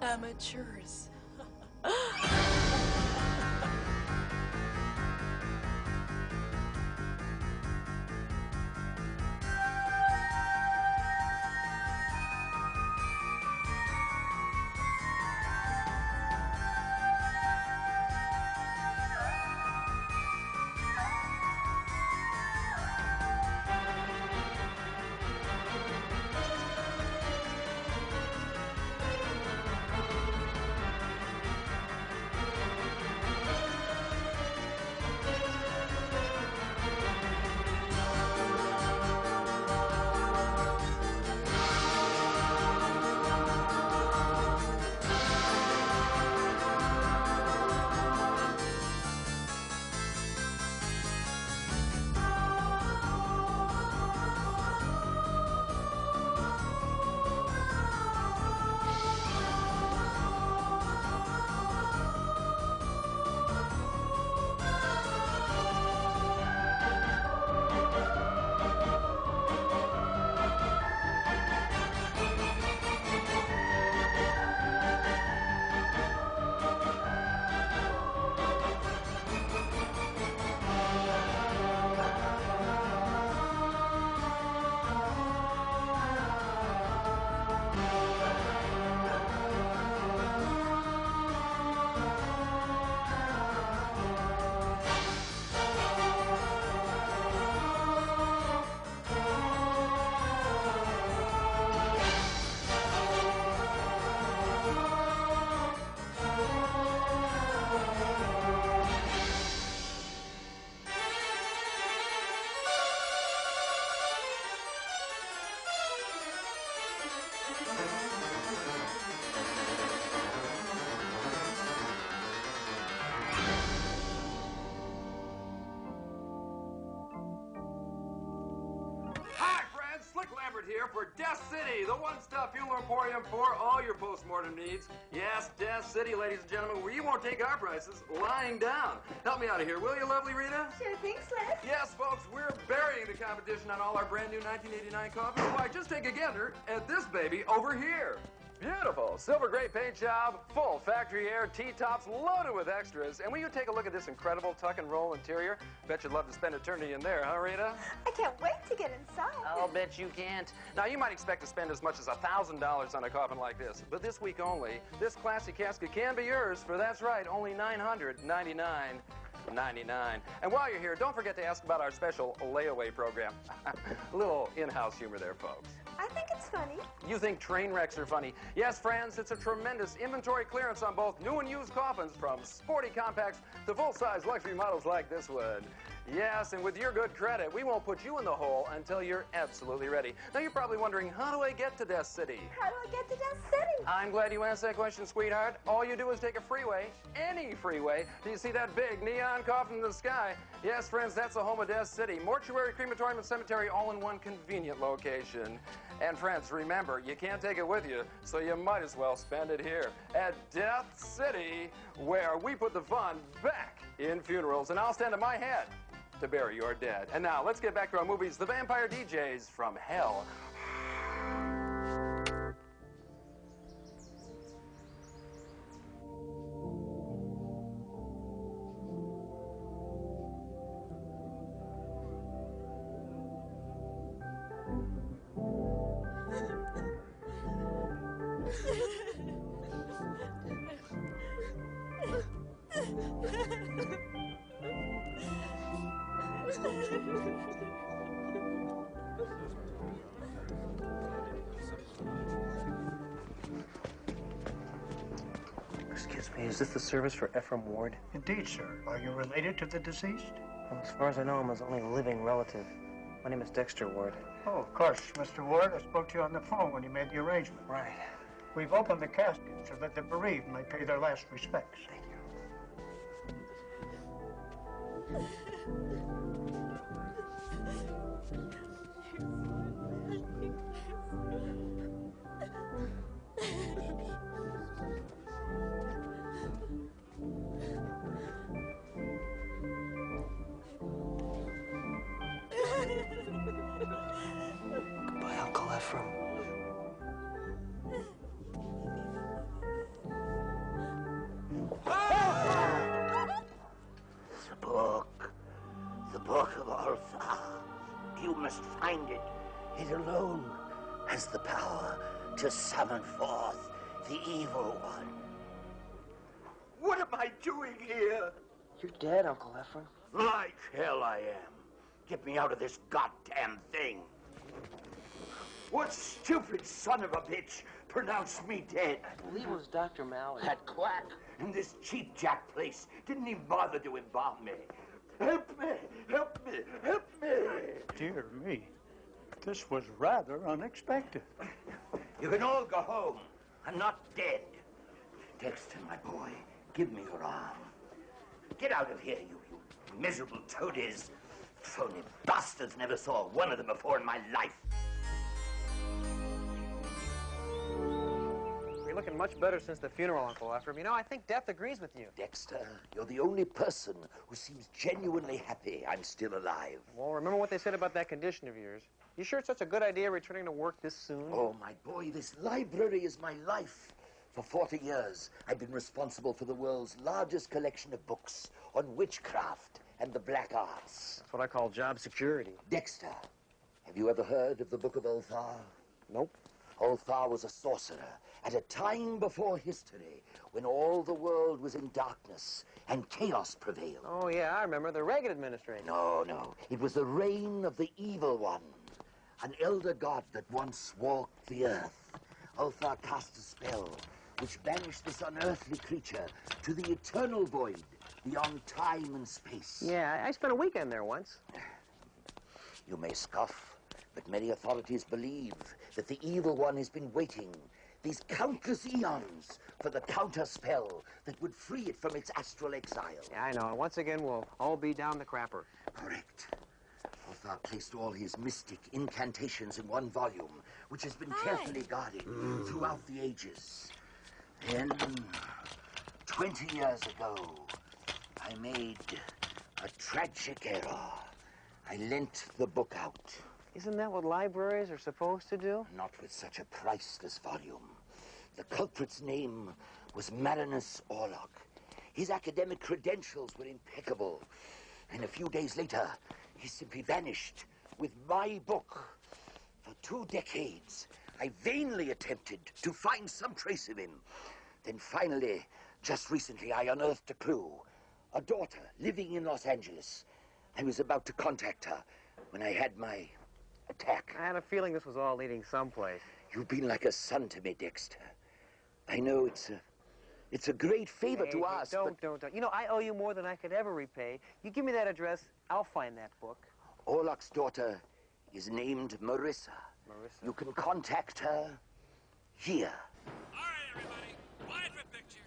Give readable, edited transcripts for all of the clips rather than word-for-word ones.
Amateurs. Here for Death City, the one-stop funeral emporium for all your post-mortem needs. Yes, Death City, ladies and gentlemen, where you won't take our prices lying down. Help me out of here, will you, lovely Rita? Sure thing, Slick. Yes, folks, we're burying the competition on all our brand new 1989 coffins. Why, just take a gander at this baby over here. Beautiful silver gray paint job, full factory air, T-tops loaded with extras. And will you take a look at this incredible tuck and roll interior? Bet you'd love to spend eternity in there, huh, Rita? I can't wait to get inside. I'll bet you can't. Now, you might expect to spend as much as $1,000 on a coffin like this, but this week only, this classy casket can be yours for, that's right, only $999.99. And while you're here, don't forget to ask about our special layaway program. A little in-house humor there, folks. I think it's funny. You think train wrecks are funny? Yes, friends, it's a tremendous inventory clearance on both new and used coffins, from sporty compacts to full-size luxury models like this one. Yes, and with your good credit, we won't put you in the hole until you're absolutely ready. Now, you're probably wondering, how do I get to Death City? How do I get to Death City? I'm glad you asked that question, sweetheart. All you do is take a freeway, any freeway. Do you see that big neon coffin in the sky? Yes, friends, that's the home of Death City. Mortuary, crematorium, and cemetery all in one convenient location. And friends, remember, you can't take it with you, so you might as well spend it here at Death City, where we put the fun back in funerals. And I'll stand on my head to bury your dead. And now, let's get back to our movies, The Vampire DJs from Hell. Excuse me, is this the service for Ephraim Ward? Indeed, sir. Are you related to the deceased? Well, as far as I know, I'm his only living relative. My name is Dexter Ward. Oh, of course, Mr. Ward. I spoke to you on the phone when you made the arrangement. Right. We've opened the casket so that the bereaved may pay their last respects. Thank you. Goodbye, Uncle Ephraim. The book of Altman. You must find it. It alone has the power to summon forth the evil one. What am I doing here? You're dead, Uncle Ephraim. Like hell I am. Get me out of this goddamn thing. What stupid son of a bitch pronounced me dead? I believe it was Dr. Mallard. That quack in this cheap jack place didn't even bother to embalm me. Help me! Help me! Help me! Dear me. This was rather unexpected. You can all go home. I'm not dead. Dexter, my boy, give me your arm. Get out of here, you miserable toadies. Phony bastards, never saw one of them before in my life. You're looking much better since the funeral, Uncle Ephraim. You know, I think death agrees with you. Dexter, you're the only person who seems genuinely happy I'm still alive. Well, remember what they said about that condition of yours. You sure it's such a good idea returning to work this soon? Oh, my boy, this library is my life. For 40 years, I've been responsible for the world's largest collection of books on witchcraft and the black arts. That's what I call job security. Dexter, have you ever heard of the Book of Ulthar? Nope. Ulthar was a sorcerer at a time before history when all the world was in darkness and chaos prevailed. Oh, yeah, I remember. The Reagan administration. No. It was the reign of the evil one, an elder god that once walked the earth. Ulthar cast a spell which banished this unearthly creature to the eternal void beyond time and space. Yeah, I spent a weekend there once. You may scoff, but many authorities believe that the evil one has been waiting these countless eons for the counter spell that would free it from its astral exile. Yeah, I know. And once again, we'll all be down the crapper. Correct. Ulthar placed all his mystic incantations in one volume, which has been carefully guarded throughout the ages. Then, 20 years ago, I made a tragic error. I lent the book out. Isn't that what libraries are supposed to do? Not with such a priceless volume. The culprit's name was Marinus Orlock. His academic credentials were impeccable. And a few days later, he simply vanished with my book. For 2 decades, I vainly attempted to find some trace of him. Then finally, just recently, I unearthed a clue. A daughter living in Los Angeles. I was about to contact her when I had my attack. I had a feeling this was all leading someplace. You've been like a son to me, Dexter. I know it's a great favor to ask, Don't. You know, I owe you more than I could ever repay. You give me that address, I'll find that book. Orlock's daughter is named Marissa. Marissa. You can contact her here. All right, everybody, wide for picture.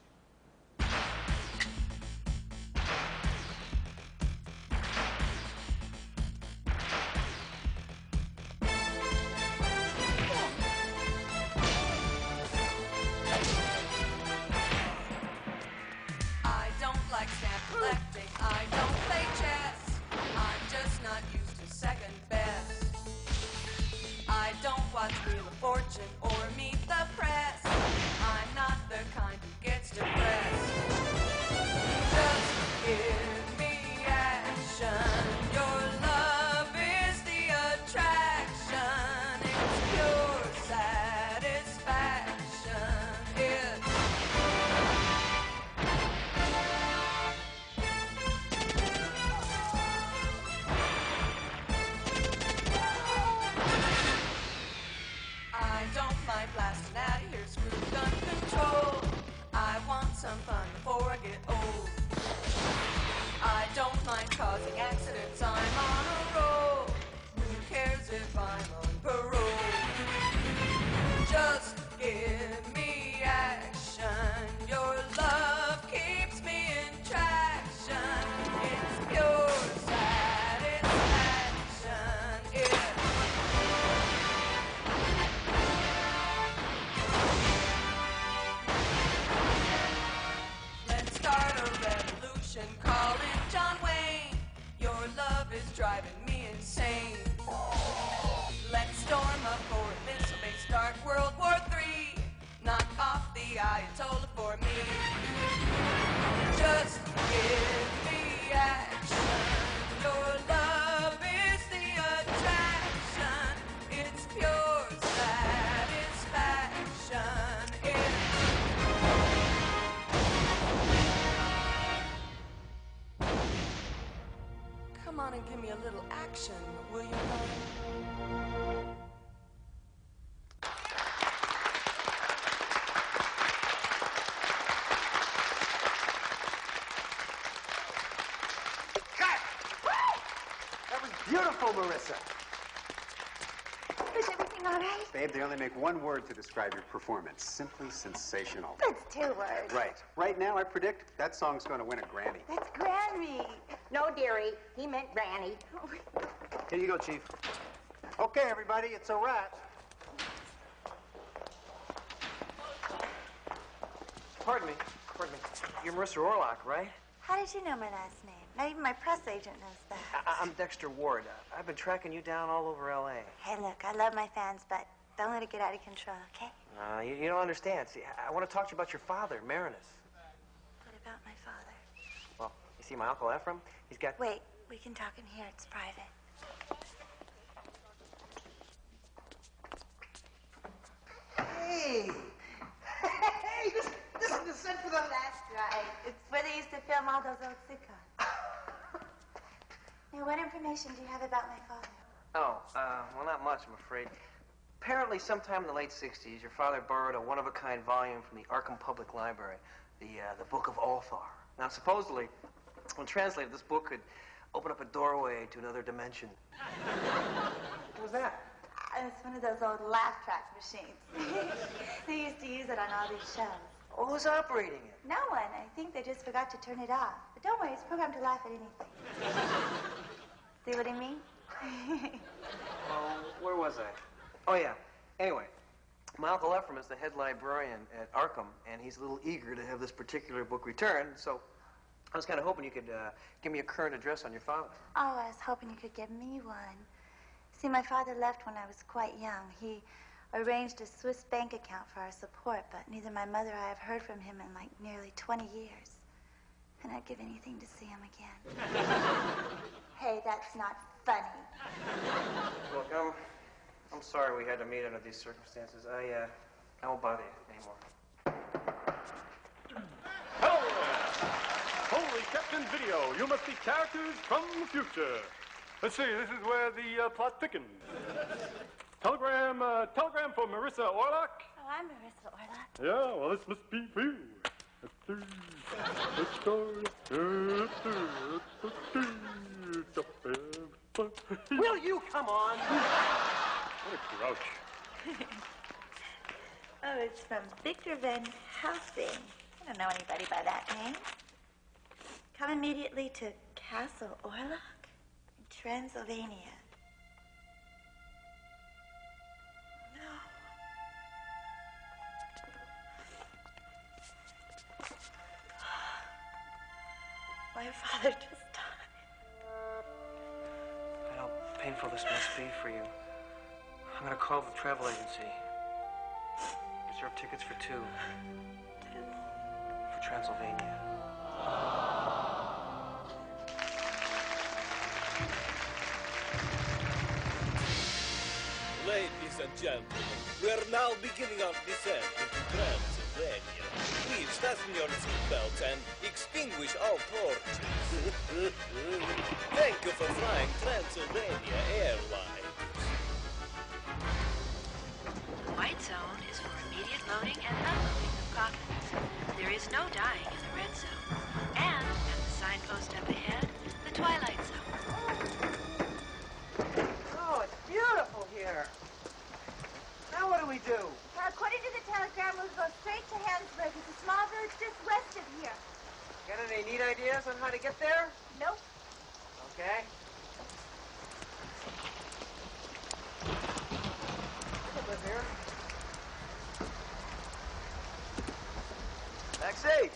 I don't like stamp collecting, I don't play chess. I'm just not used to second best. I don't watch Wheel of Fortune or Meet the Press. driving me insane. Let's storm up for a missile may start World War III. Knock off the Ayatollah for me. Just give me action. Your love is the attraction. It's pure satisfaction. Come on and give me a little action, will you, honey? Beautiful, Marissa. Is everything all right? Babe, they only make one word to describe your performance. Simply sensational. That's 2 words. Right. Right now, I predict that song's going to win a Grammy. That's Grammy. No, dearie. He meant Granny. Here you go, Chief. Okay, everybody, it's a wrap. Pardon me. You're Marissa Orlock, right? How did you know my last name? Not even my press agent knows that. I'm Dexter Ward. I've been tracking you down all over L.A. Hey, look, I love my fans, but don't let it get out of control, okay? You don't understand. See, I want to talk to you about your father, Marinus. What about my father? Well, you see my Uncle Ephraim? He's got... Wait, we can talk in here. It's private. Hey! Hey, this is the set for the... That's right. It's where they used to film all those old sitcoms. Now, what information do you have about my father? Oh, well, not much, I'm afraid. Apparently, sometime in the late 60s, your father borrowed a one-of-a-kind volume from the Arkham Public Library, the Book of Althar. Now, supposedly, when translated, this book could open up a doorway to another dimension. What was that? It's one of those old laugh track machines. They used to use it on all these shows. Oh, who's operating it? No one. I think they just forgot to turn it off. But don't worry, it's programmed to laugh at anything. See what I mean? Where was I? Oh, yeah. Anyway, my Uncle Ephraim is the head librarian at Arkham, and he's a little eager to have this particular book returned, so I was kind of hoping you could give me a current address on your father. Oh, I was hoping you could give me one. See, my father left when I was quite young. He arranged a Swiss bank account for our support, but neither my mother or I have heard from him in like nearly 20 years. And I'd give anything to see him again. Hey, that's not funny. Look, I'm sorry we had to meet under these circumstances. I won't bother you anymore. Hello there! Holy Captain Video, you must be characters from the future. Let's see, this is where the plot thickens. Telegram for Marissa Orlock. Oh, I'm Marissa Orlock. Yeah, well, this must be for you. Will you come on? What a grouch. Oh, it's from Victor Van Helsing. I don't know anybody by that name. Come immediately to Castle Orlock in Transylvania. No. My father just died. I know how painful this must be for you. I'm gonna call the travel agency. Reserve tickets for 2. For Transylvania. Ladies and gentlemen, we are now beginning our descent into Transylvania. Please fasten your seatbelts and extinguish all torches. Thank you for flying Transylvania Airlines. The white zone is for immediate loading and unloading of coffins. There is no dying in the red zone. And, at the signpost up ahead, the twilight zone. Oh, it's beautiful here. Now what do we do? Well, according to the telegram, we'll go straight to Hansburg. It's a small village just west of here. Got any neat ideas on how to get there? Nope. Okay. I could live here. Taxi!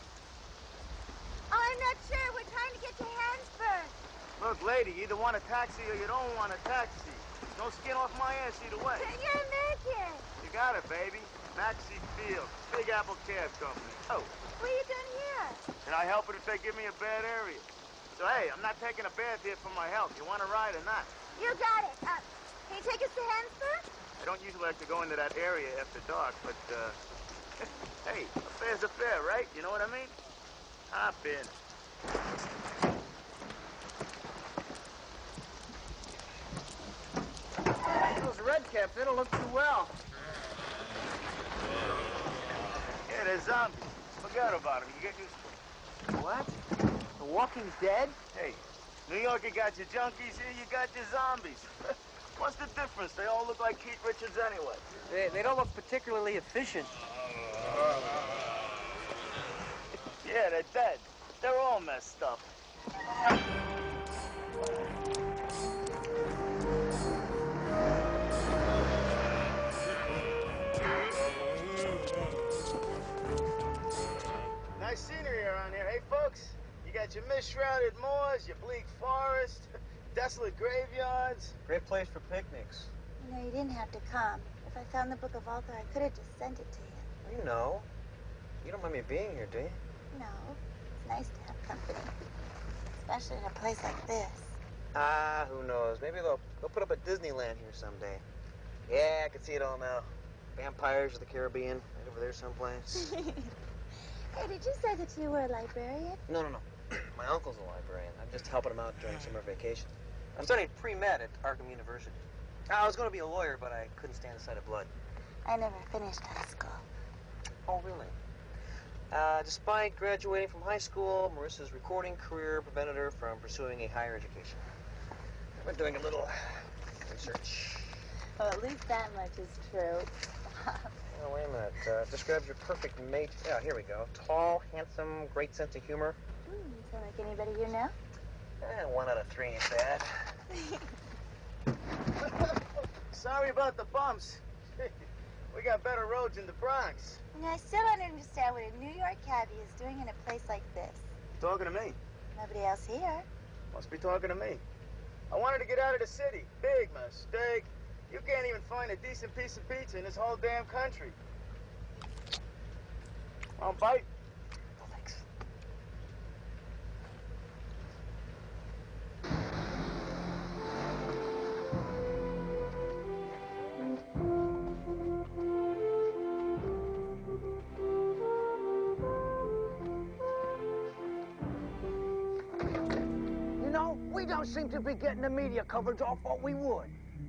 Oh, I'm not sure. We're trying to get to Hansburg. Look, Look, lady, you either want a taxi or you don't want a taxi. No skin off my ass either way. You're American. You got it, baby. Maxie Field, Big Apple Cab Company. Oh. What are you doing here? Can I help it if they give me a bad area? So, hey, I'm not taking a bath here for my health. You want to ride or not? You got it. Can you take us to Hensburg? I don't usually like to go into that area after dark, but, hey, a fair's a fair, right? You know what I mean? Hop in. Those red caps, they don't look too well. Yeah, they're zombies. Forget about them. You get used to them. What? The Walking Dead? Hey, New York, you got your junkies. Here you got your zombies. What's the difference? They all look like Keith Richards anyway. They don't look particularly efficient. Yeah, they're dead. They're all messed up. Nice scenery around here, hey, folks? You got your mist-shrouded moors, your bleak forest, desolate graveyards. Great place for picnics. You know, you didn't have to come. If I found the Book of Althor, I could have just sent it to you. You know. You don't mind me being here, do you? No. It's nice to have company. Especially in a place like this. Ah, who knows? Maybe they'll put up a Disneyland here someday. Yeah, I can see it all now. Vampires of the Caribbean, right over there someplace. Hey, did you say that you were a librarian? No. My uncle's a librarian. I'm just helping him out during summer vacation. I'm studying pre-med at Arkham University. I was going to be a lawyer, but I couldn't stand the sight of blood. I never finished high school. Oh, really? Despite graduating from high school, Marissa's recording career prevented her from pursuing a higher education. I've been doing a little research. Well, at least that much is true. Oh, wait a minute. Describes your perfect mate. Yeah, here we go. Tall, handsome, great sense of humor. Sound like anybody you know? 1 out of 3 ain't bad. Sorry about the bumps. We got better roads in the Bronx. And I still don't understand what a New York cabbie is doing in a place like this. Talking to me. Nobody else here. Must be talking to me. I wanted to get out of the city. Big mistake. You can't even find a decent piece of pizza in this whole damn country. Want a bite? No, thanks. You know, we don't seem to be getting the media coverage off what we would.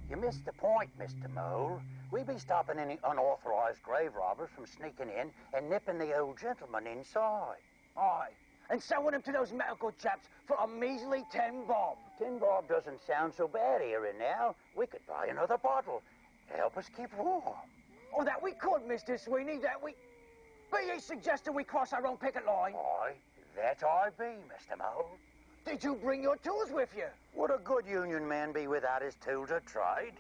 You missed the point, Mr. Mole. We be stopping any unauthorized grave robbers from sneaking in and nipping the old gentleman inside. Aye, and selling them to those medical chaps for a measly 10 bob. 10 bob doesn't sound so bad here and now. We could buy another bottle to help us keep warm. Oh, that we could, Mr. Sweeney, that we... But you suggested we cross our own picket line. Aye, that I be, Mr. Mole. Did you bring your tools with you? Would a good union man be without his tools of trade?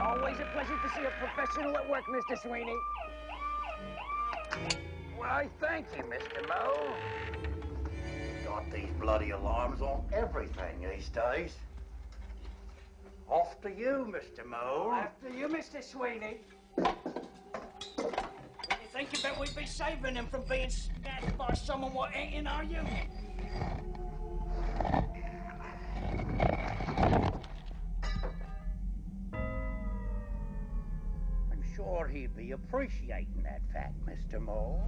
Always a pleasure to see a professional at work, Mr. Sweeney. Why, thank you, Mr. Mole. Got these bloody alarms on everything these days. Off to you, Mr. Mole. After you, Mr. Sweeney. You thinking that we'd be saving him from being snatched by someone what ain't in our union? I'm sure he'd be appreciating that fact, Mr. Mole.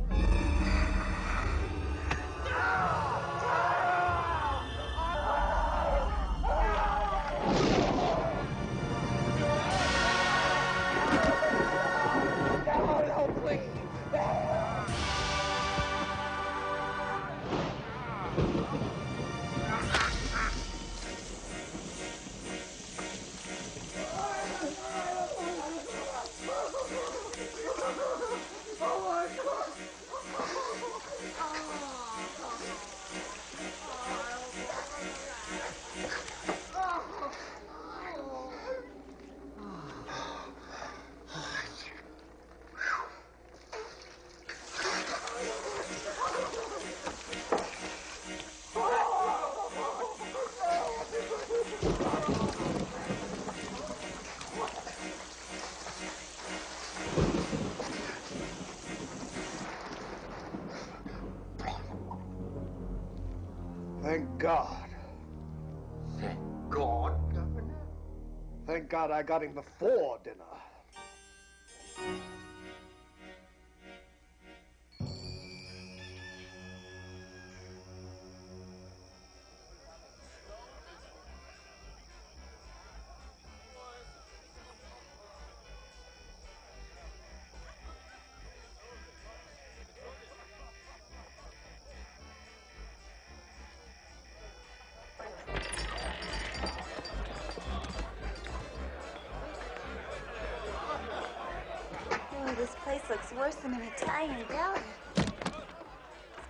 Thank God. Thank God, Governor. Thank God I got him before dinner. Oh, this place looks worse than an Italian deli.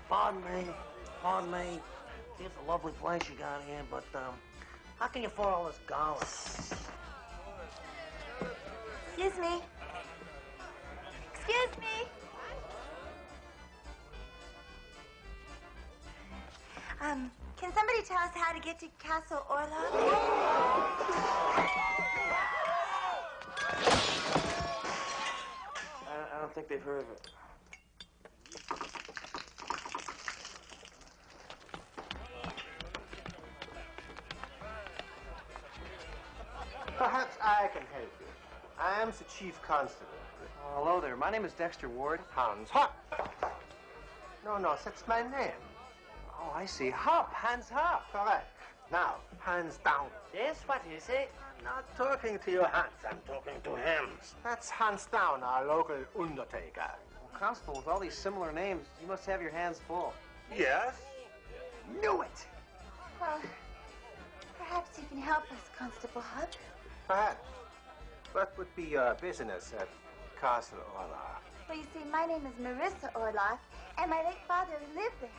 Pardon me. It's a lovely place you got here, but, how can you afford all this garlic? Excuse me. Excuse me. Can somebody tell us how to get to Castle Orlock? I don't think they've heard of it. Perhaps I can help you. I am the chief constable. Hello there. My name is Dexter Ward. Hans Hop. No, that's my name. Oh, I see. Hop. Hans Hop. Correct. Now, hands down. Yes, what is it? I'm not talking to your Hans. I'm talking to him. That's Hans Down, our local undertaker. Well, Constable, with all these similar names, you must have your hands full. Yes? Knew it! Well, perhaps you can help us, Constable Hub. Perhaps. What would be your business at Castle Orlock? Well, you see, my name is Marissa Orlock, and my late father lived there.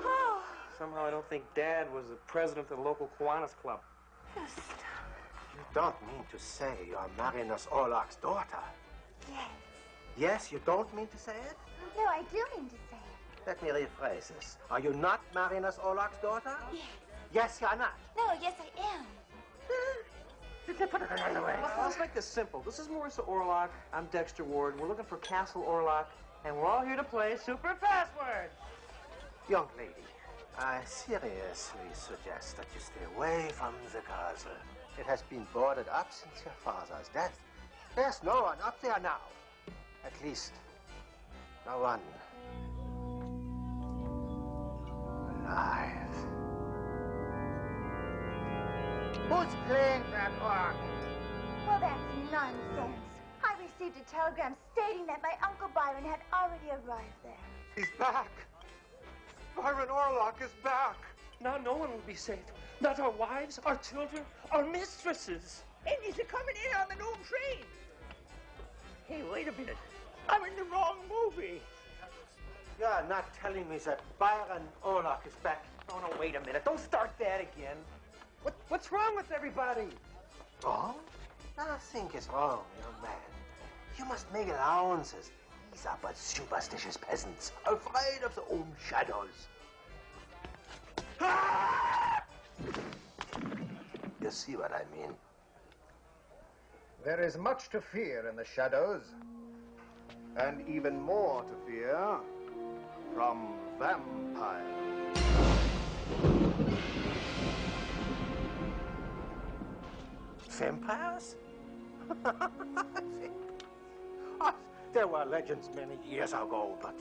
Oh. Somehow I don't think Dad was the president of the local Kiwanis Club. You don't mean to say you're Marinus Orlock's daughter? Yes. Yes, you don't mean to say it? No, I do mean to say it. Let me rephrase this. Are you not Marinus Orlock's daughter? Yes. Yes, you're not. No, yes, I am. Put it on the way. Let's make this simple. This is Marissa Orlock. I'm Dexter Ward. We're looking for Castle Orlock, and we're all here to play Super Password. Young lady, I seriously suggest that you stay away from the castle. It has been boarded up since your father's death. There's no one up there now. At least, no one alive. Who's playing that organ? Well, that's nonsense. I received a telegram stating that my Uncle Byron had already arrived there. He's back. Byron Orlock is back. Now no one will be safe. Not our wives, our children, our mistresses. And he's coming in on the noon train. Hey, wait a minute. I'm in the wrong movie. You're not telling me that Byron Orlock is back. Oh, no, wait a minute. Don't start that again. What's wrong with everybody? Oh? Nothing is wrong, young man. You must make allowances. These are but superstitious peasants, afraid of their own shadows. You see what I mean? There is much to fear in the shadows, and even more to fear from vampires. Vampires? There were legends many years ago, but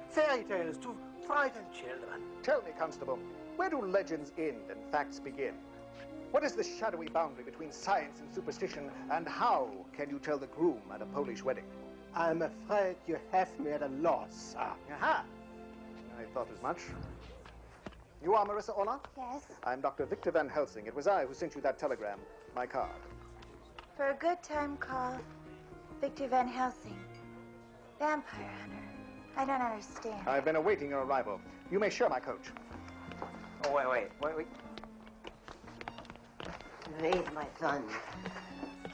fairy tales to frighten children. Tell me, Constable, where do legends end and facts begin? What is the shadowy boundary between science and superstition, and how can you tell the groom at a Polish wedding? I'm afraid you have me at a loss, sir. Aha! I thought as much. You are Marissa Orlock? Yes. I'm Dr. Victor Van Helsing. It was I who sent you that telegram. My card. For a good time, call Victor Van Helsing. Vampire hunter. I don't understand. I've been awaiting your arrival. You may share my coach. Oh, wait. Wait, my son.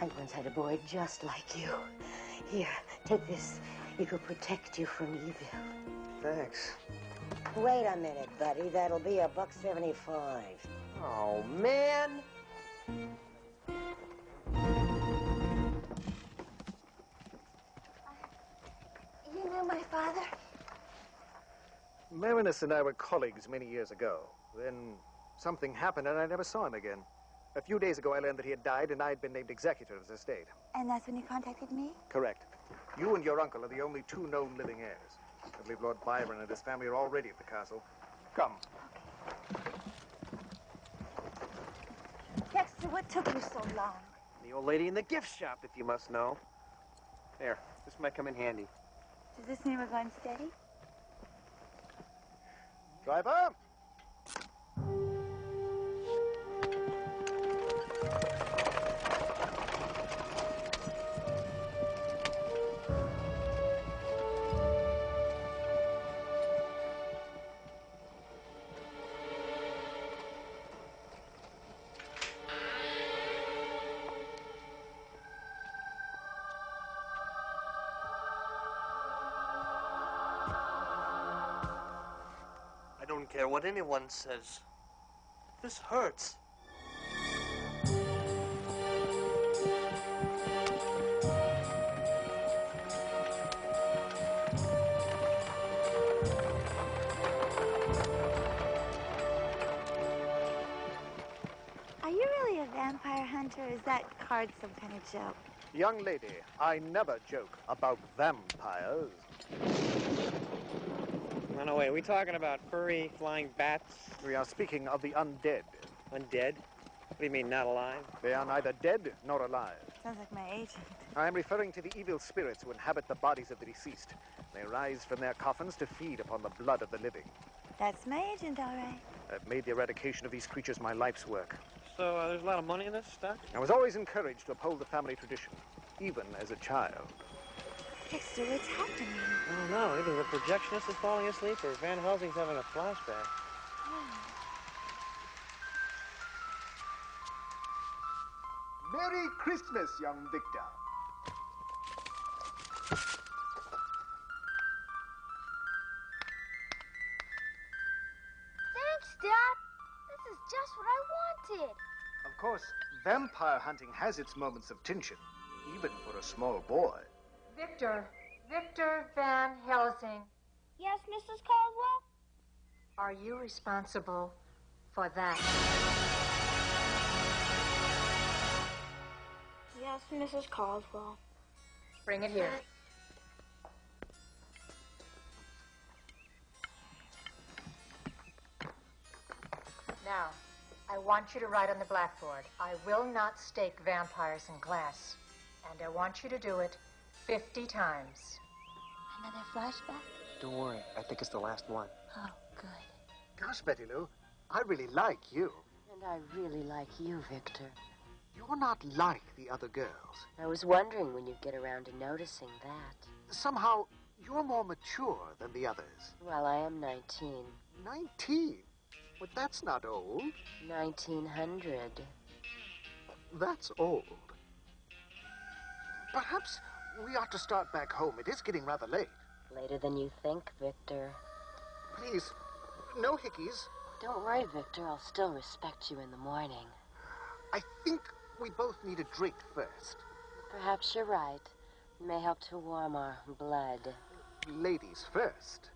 I once had a boy just like you. Here, take this. It will protect you from evil. Thanks. Wait a minute, buddy. That'll be $1.75. Oh, man. You knew my father? Marinus and I were colleagues many years ago. Then something happened and I never saw him again. A few days ago, I learned that he had died and I had been named executor of his estate. And that's when you contacted me? Correct. You and your uncle are the only two known living heirs. I believe Lord Byron and his family are already at the castle. Come. Dexter, what took you so long? The old lady in the gift shop, if you must know. There, this might come in handy. Does this mean we're going steady? Driver! I don't care what anyone says. This hurts. Are you really a vampire hunter, or is that card some kind of joke? Young lady, I never joke about vampires. No, wait, are we talking about furry flying bats? We are speaking of the undead. Undead? What do you mean, not alive? They are neither dead nor alive. Sounds like my agent. I am referring to the evil spirits who inhabit the bodies of the deceased. They rise from their coffins to feed upon the blood of the living. That's my agent, all right. I've made the eradication of these creatures my life's work. So there's a lot of money in this stuff? I was always encouraged to uphold the family tradition, even as a child. Dexter, what's happening? I don't know. Either the projectionist is falling asleep or Van Helsing's having a flashback. Merry Christmas, young Victor. Thanks, Dad. This is just what I wanted. Of course, vampire hunting has its moments of tension, even for a small boy. Victor Van Helsing. Yes, Mrs. Caldwell? Are you responsible for that? Yes, Mrs. Caldwell. Bring it here. Now, I want you to write on the blackboard, I will not stake vampires in glass. And I want you to do it 50 times. Another flashback? Don't worry. I think it's the last one. Oh, good. Gosh, Betty Lou, I really like you. And I really like you, Victor. You're not like the other girls. I was wondering when you'd get around to noticing that. Somehow, you're more mature than the others. Well, I am 19. 19? Well, that's not old. 1900. That's old. Perhaps we ought to start back home. It is getting rather late. Later than you think, Victor. Please, no hickeys. Don't worry, Victor. I'll still respect you in the morning. I think we both need a drink first. Perhaps you're right. It may help to warm our blood. Ladies first.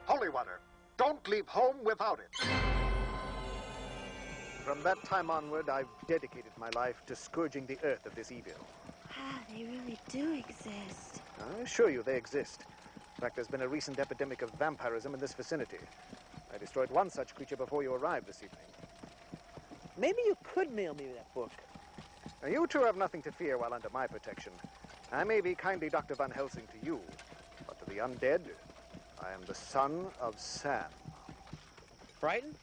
Holy water. Don't leave home without it. From that time onward, I've dedicated my life to scourging the earth of this evil. Ah, they really do exist. I assure you they exist. In fact, there's been a recent epidemic of vampirism in this vicinity. I destroyed one such creature before you arrived this evening. Maybe you could mail me that book. Now, you two have nothing to fear while under my protection. I may be kindly Dr. Van Helsing to you, but to the undead, I am the son of Sam. Frightened?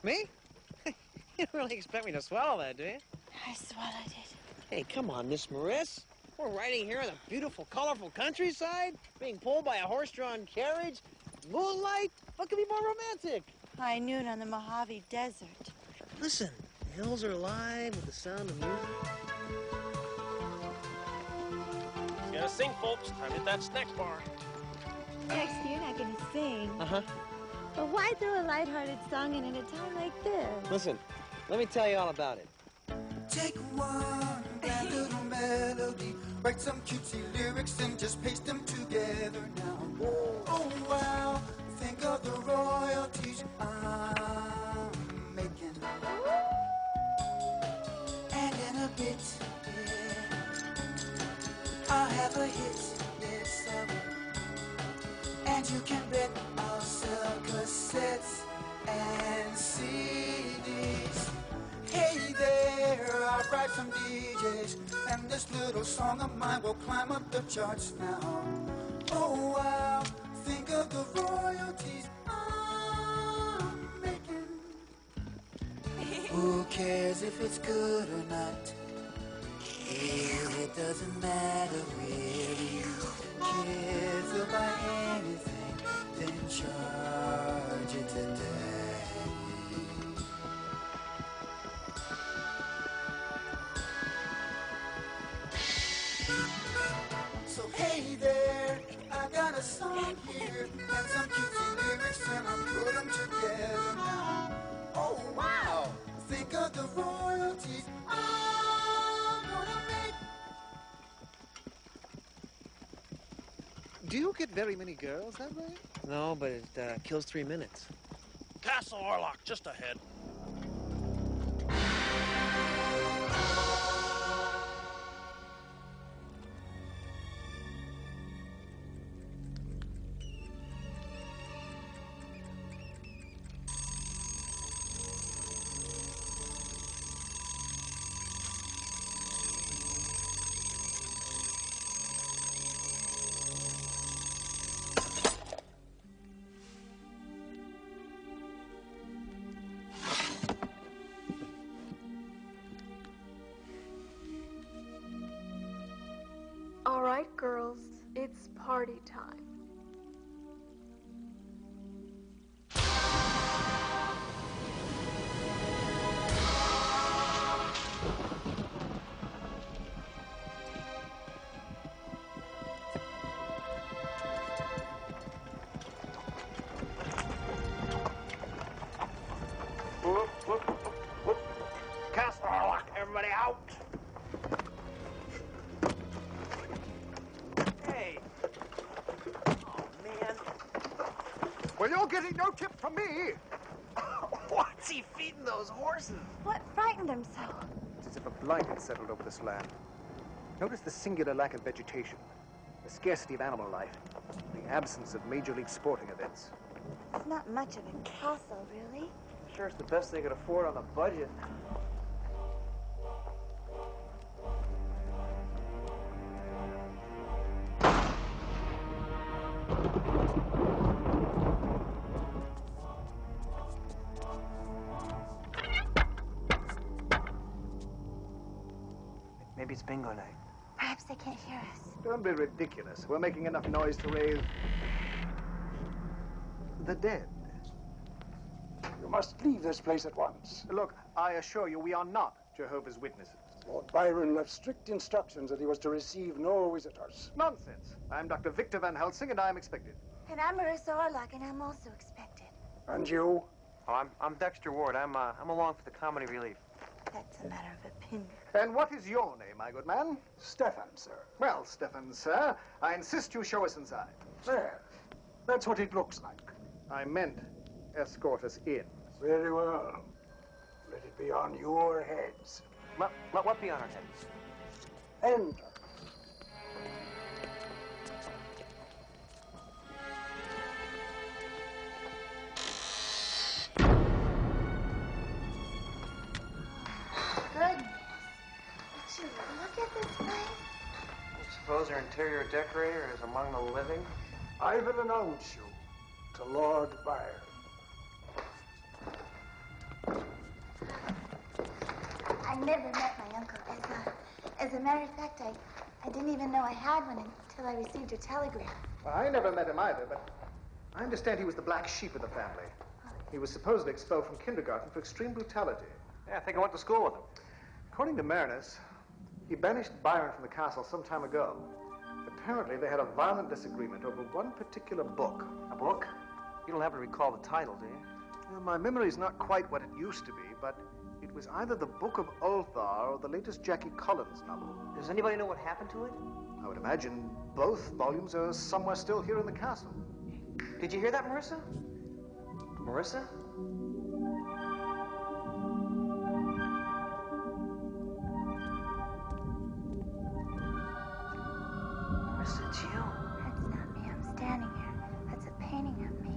Me? You don't really expect me to swallow that, do you? I swallowed it. Hey, come on, Miss Maris. We're riding here in the beautiful, colorful countryside, being pulled by a horse-drawn carriage, moonlight. What could be more romantic? High noon on the Mojave Desert. Listen, the hills are alive with the sound of music. You gotta sing, folks. Time to hit that snack bar. Dexter, you're not going to sing. Uh-huh. But why throw a lighthearted song in at a time like this? Listen, let me tell you all about it. Take one bad little melody, write some cutesy lyrics and just paste them together now. Oh wow, think of the royalties I'm making. And in a bit, yeah, I'll have a hit, yes I will. And you can bet I'll sell cassettes and CDs. Hey there, I'll write some DJs, and this little song of mine will climb up the charts now. Oh wow, think of the royalties I'm making. Who cares if it's good or not? It doesn't matter really. Kids will buy anything, then charge it to daddy. So hey there, I got a song here and some cutesy lyrics and I put them together now. Oh wow, think of the royalties I'm gonna make. Do you get very many girls that way? No, but it kills 3 minutes. Castle Orlock, just ahead. All right, girls, it's party time. Castle Orlock, everybody out. Hey! Oh, man. Well, you're getting no tip from me. What's he feeding those horses? What frightened him so? It's as if a blight had settled over this land. Notice the singular lack of vegetation, the scarcity of animal life, the absence of major league sporting events. It's not much of a castle, really. Sure, it's the best they could afford on the budget. Maybe it's bingo night. Perhaps they can't hear us. Don't be ridiculous. We're making enough noise to raise the dead. You must leave this place at once. Look, I assure you, we are not Jehovah's Witnesses. Lord Byron left strict instructions that he was to receive no visitors. Nonsense. I'm Dr. Victor Van Helsing, and I'm expected. And I'm Marissa Orlock, and I'm also expected. And you? Oh, I'm Dexter Ward. I'm along for the comedy relief. That's a matter of opinion. And what is your name, my good man? Stefan, sir. Well, Stefan, sir, I insist you show us inside. There. That's what it looks like. I meant escort us in. Very well. Let it be on your heads. What be on our heads? Enter. Goodness. Would you look at this place? I suppose our interior decorator is among the living? I will announce you to Lord Byron. I never met my uncle. As a matter of fact, I didn't even know I had one until I received your telegram. Well, I never met him either, but I understand he was the black sheep of the family. He was supposedly expelled from kindergarten for extreme brutality. Yeah, I think I went to school with him. According to Marinus, he banished Byron from the castle some time ago. Apparently, they had a violent disagreement over one particular book. A book? You don't happen to recall the title, do you? Well, my memory's not quite what it used to be, but it was either the Book of Ulthar or the latest Jackie Collins novel. Does anybody know what happened to it? I would imagine both volumes are somewhere still here in the castle. Did you hear that, Marissa? Marissa? Marissa, it's you. That's not me. I'm standing here. That's a painting of me.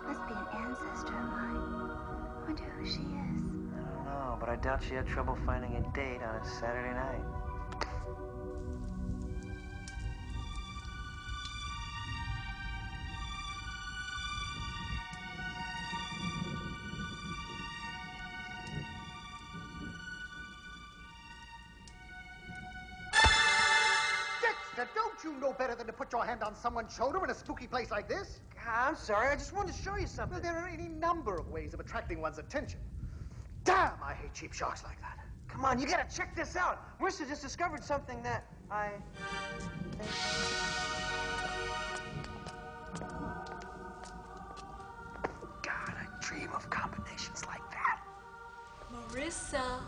Must be an ancestor of mine. I wonder who she is. I don't know, but I doubt she had trouble finding a date on a Saturday night. Dexter, don't you know better than to put your hand on someone's shoulder in a spooky place like this? I'm sorry, I just wanted to show you something. Well, there are any number of ways of attracting one's attention. Damn, I hate cheap sharks like that. Come on, you gotta check this out. Marissa just discovered something that I think... God, I dream of combinations like that. Marissa,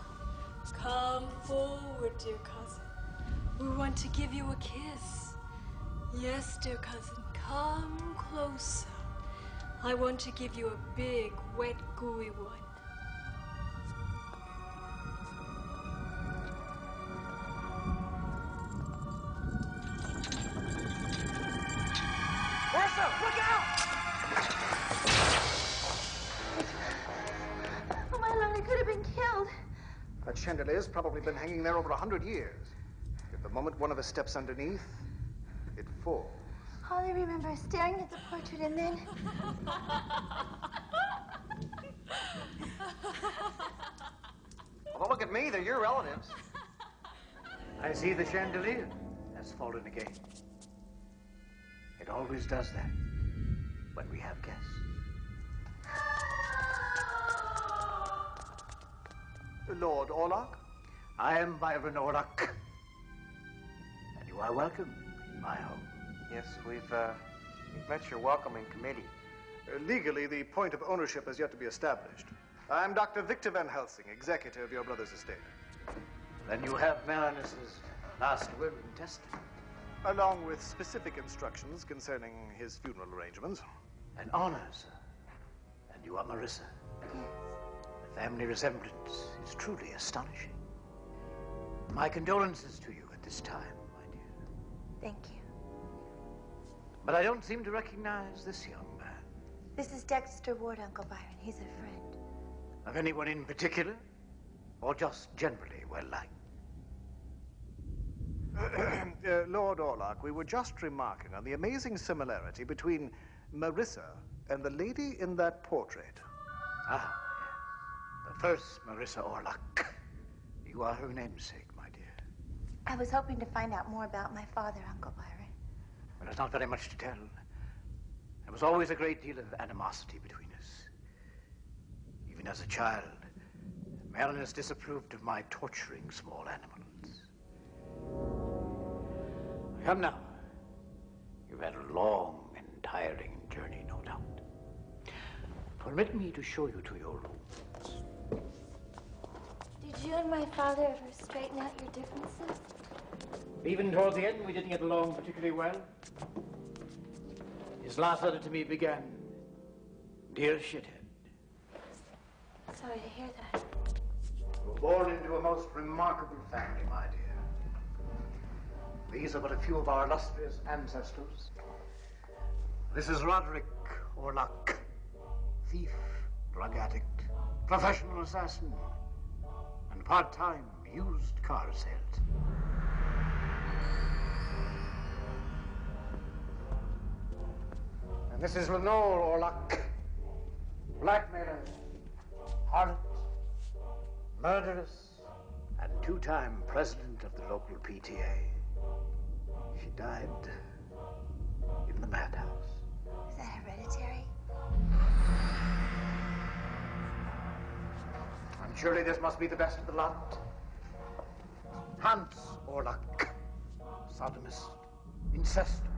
come forward, dear cousin. We want to give you a kiss. Yes, dear cousin, come closer. I want to give you a big, wet, gooey one. Marissa, look out! Oh, my Lord, I could have been killed. That chandelier's probably been hanging there over 100 years. At the moment one of us steps underneath, it falls. All I remember is staring at the portrait and then... Well, don't look at me, they're your relatives. I see the chandelier has fallen again. It always does that when we have guests. Lord Orlock? I am Byron Orlock. And you are welcome in my home. Yes, we've met your welcoming committee. Legally, the point of ownership has yet to be established. I'm Dr. Victor Van Helsing, executor of your brother's estate. Then you have Marinus's last will and testament. Along with specific instructions concerning his funeral arrangements. An honor, sir. And you are Marissa. Yes. The family resemblance is truly astonishing. My condolences to you at this time, my dear. Thank you. But I don't seem to recognize this young man. This is Dexter Ward, Uncle Byron. He's a friend. Of anyone in particular? Or just generally well-liked? Lord Orlock, we were just remarking on the amazing similarity between Marissa and the lady in that portrait. Ah, yes. The first Marissa Orlock. You are her namesake, my dear. I was hoping to find out more about my father, Uncle Byron. Well, there's not very much to tell. There was always a great deal of animosity between us. Even as a child, Marinus disapproved of my torturing small animals. Come now. You've had a long and tiring journey, no doubt. Permit me to show you to your rooms. Did you and my father ever straighten out your differences? Even towards the end, we didn't get along particularly well. His last letter to me began, "Dear shithead." Sorry to hear that. You were born into a most remarkable family, my dear. These are but a few of our illustrious ancestors. This is Roderick Orlock, thief, drug addict, professional assassin, and part-time used car salesman. And this is Lenore Orlock, blackmailer, harlot, murderess, and two-time president of the local PTA. She died in the madhouse. Is that hereditary? And surely this must be the best of the lot. Hans Orlock, sodomist, incestor,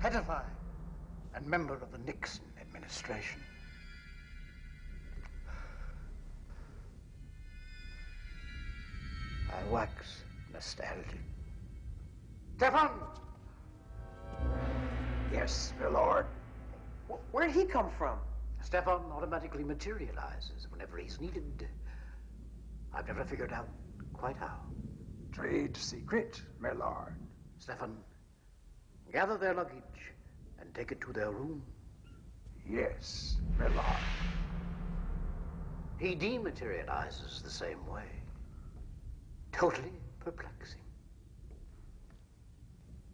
pedophile, and member of the Nixon administration. I wax nostalgic. Stefan! Yes, my lord. Where'd he come from? Stefan automatically materializes whenever he's needed. I've never figured out quite how. Trade secret, my lord. Stefan, gather their luggage and take it to their room. Yes, my lord. He dematerializes the same way. Totally perplexing.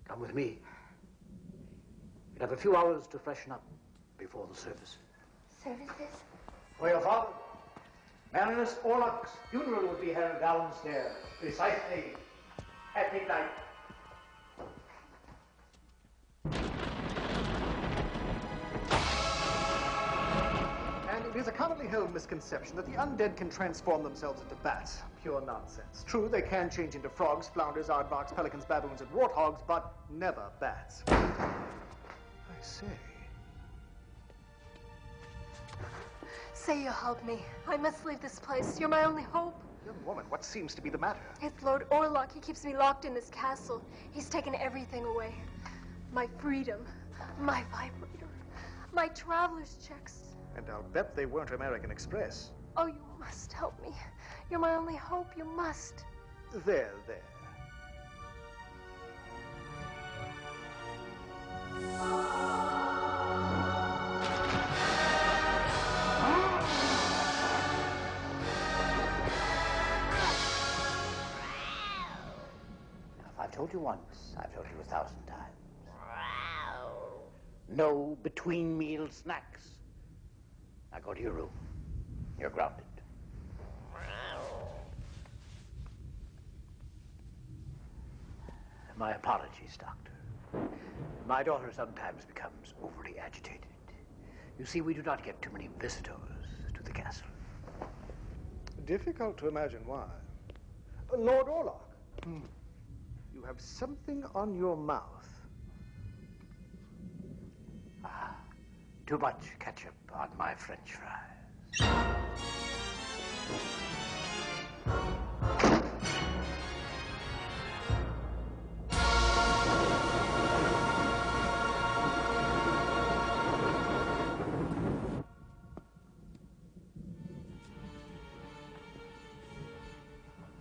Come with me. You'll have a few hours to freshen up before the service. Services? For your father, Baroness Orlock's funeral will be held downstairs, precisely at midnight. And it is a commonly held misconception that the undead can transform themselves into bats. Pure nonsense. True, they can change into frogs, flounders, aardvarks, pelicans, baboons, and warthogs, but never bats. I say. Say you'll help me. I must leave this place. You're my only hope. Young woman, what seems to be the matter? It's Lord Orlock. He keeps me locked in this castle. He's taken everything away. My freedom, my vibrator, my traveler's checks. And I'll bet they weren't American Express. Oh, you must help me. You're my only hope. You must. There, there. If I've told you once, I've told you 1,000 times. No between meal snacks. Now go to your room. You're grounded. My apologies, Doctor. My daughter sometimes becomes overly agitated. You see, we do not get too many visitors to the castle. Difficult to imagine why. Lord Orlock, you have something on your mouth. Too much ketchup on my French fries.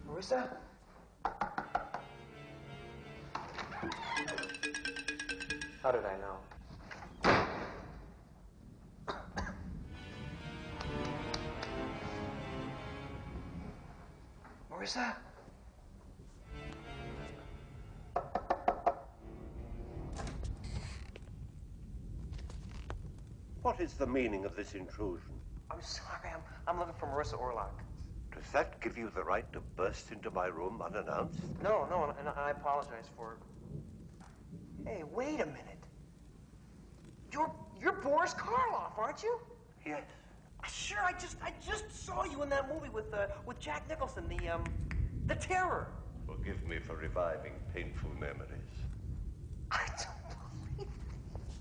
Marissa? How did I know? Marissa? What is the meaning of this intrusion? I'm sorry, I'm looking for Marissa Orlock. Does that give you the right to burst into my room unannounced? No, and I apologize for it. Hey, wait a minute. You're Boris Karloff, aren't you? Yes. Sure, I just saw you in that movie with Jack Nicholson, the Terror. Forgive me for reviving painful memories. I don't believe it.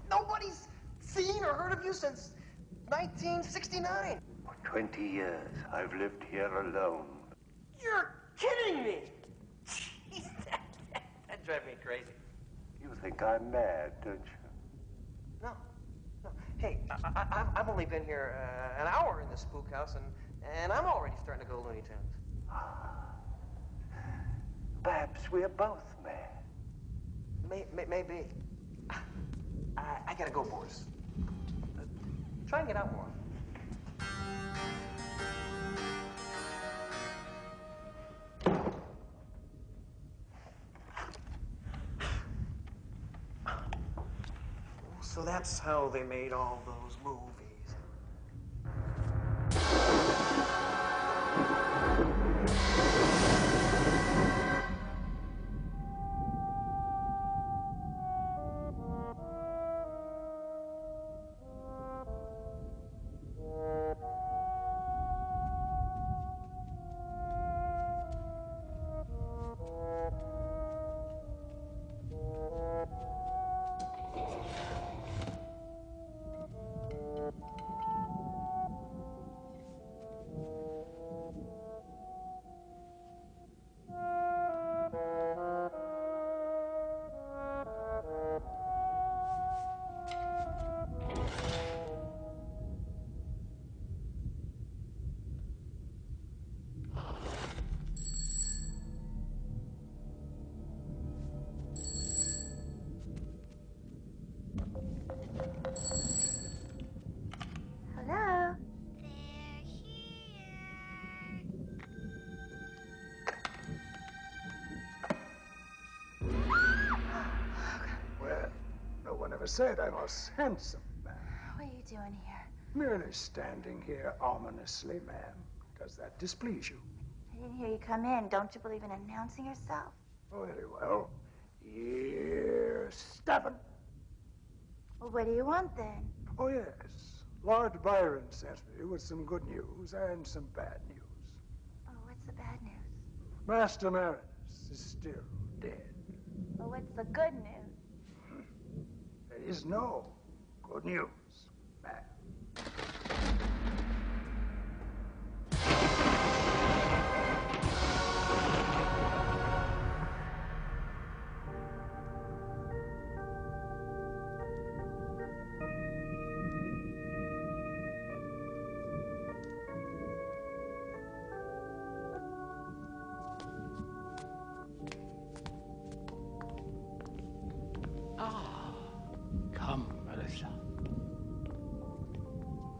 Nobody's seen or heard of you since 1969. For 20 years, I've lived here alone. You're kidding me! Jeez, that drives me crazy. You think I'm mad, don't you? No. Hey, I've only been here an hour in this spook house, and I'm already starting to go Looney Tunes. Perhaps we're both mad. Maybe. I gotta go, Boris. Try and get out more. So that's how they made all those movies. said I was handsome, ma'am. What are you doing here? Merely standing here ominously, ma'am. Does that displease you? I didn't hear you come in. Don't you believe in announcing yourself? Oh, very well. Here's Stephen. Well, what do you want then? Oh, yes. Lord Byron sent me with some good news and some bad news. Oh, what's the bad news? Master Marinus is still dead. Well, what's the good news? There is no good news, ma'am.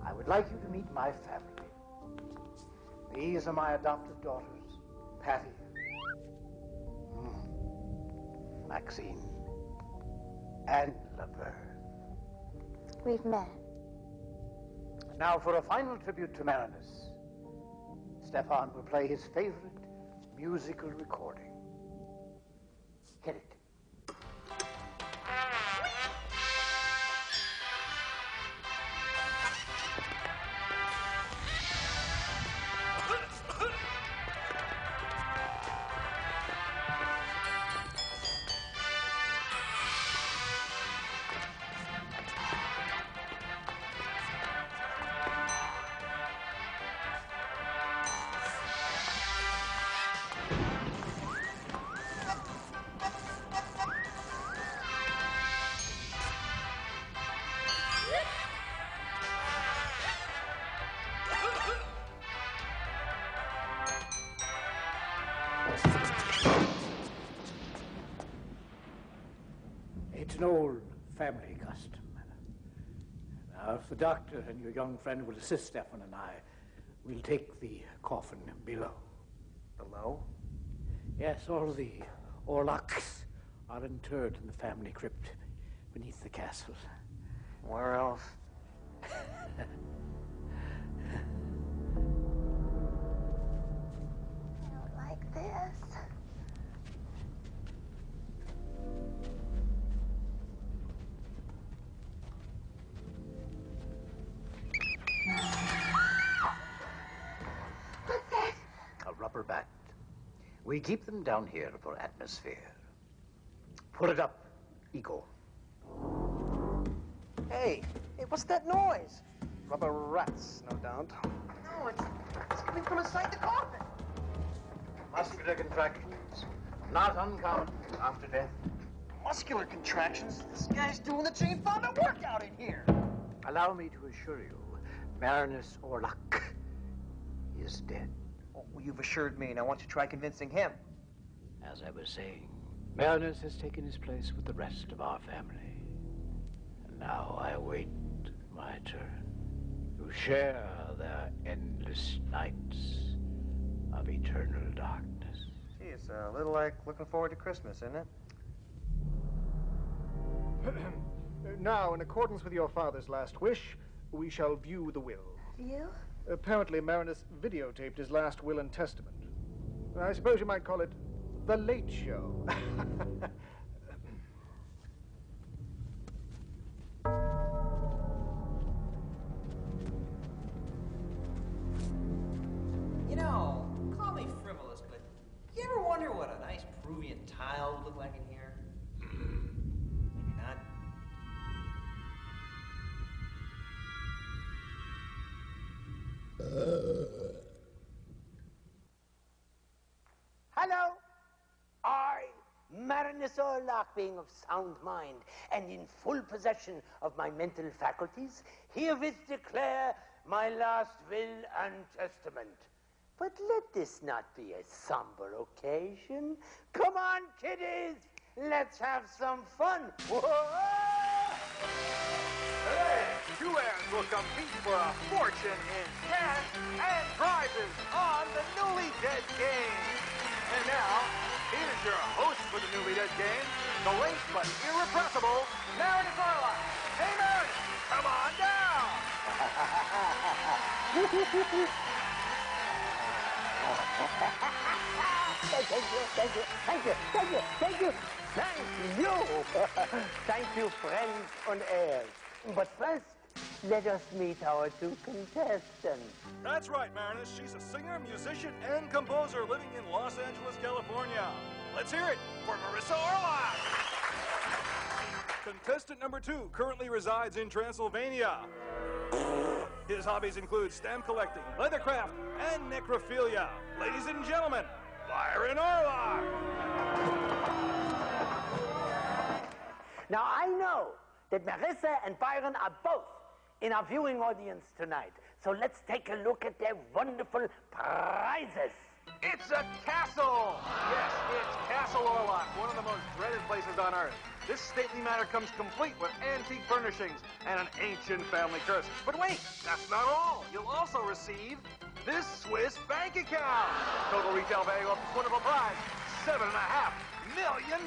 I would like you to meet my family. These are my adopted daughters, Patty, Maxine, and Laverne. We've met. Now for a final tribute to Marinus, Stefan will play his favorite musical recording. Hit it. It's an old family custom. Now, if the doctor and your young friend will assist Stefan and I, we'll take the coffin below. Below? Yes, all the Orlocks are interred in the family crypt beneath the castle. Where else? I don't like this. What's that? A rubber bat. We keep them down here for atmosphere. Pull it up, Ego. Hey, what's that noise? Rubber rats, no doubt. No, it's coming from inside the coffin. Muscular contractions, not uncommon after death. Muscular contractions? This guy's doing the Jane Fonda workout in here. Allow me to assure you, Marinus Orlock is dead. Oh, well, you've assured me, and I want you to try convincing him. As I was saying, Marinus has taken his place with the rest of our family. And now I await my turn to share their endless nights of eternal darkness. Gee, it's a little like looking forward to Christmas, isn't it? Now, in accordance with your father's last wish, we shall view the will. You? Apparently, Marinus videotaped his last will and testament. I suppose you might call it The Late Show. You know, call me frivolous, but you ever wonder what a nice Peruvian tile would look like in here? Maybe not. Hello. I, Marinus Orlock, being of sound mind and in full possession of my mental faculties, herewith declare my last will and testament. But let this not be a somber occasion. Come on, kiddies. Let's have some fun. Whoa! Today, two heirs will compete for a fortune in cash and prizes on the newly dead game. And now, Here is your host for the newly dead game, the late but irrepressible Meredith Orlock. Hey, Meredith, come on down. Thank you, friends on air. But first, let us meet our two contestants. That's right, Marinus. She's a singer, musician, and composer living in Los Angeles, California. Let's hear it for Marissa Orlock. Contestant number 2 currently resides in Transylvania. His hobbies include stamp collecting, leathercraft, and necrophilia. Ladies and gentlemen, Byron Orlock. Now, I know that Marissa and Byron are both in our viewing audience tonight. So let's take a look at their wonderful prizes. It's a castle! Yes, it's Castle Orlock, one of the most dreaded places on Earth. This stately manor comes complete with antique furnishings and an ancient family curse. But wait, that's not all. You'll also receive this Swiss bank account. Total retail value of this wonderful prize, $7.5 million.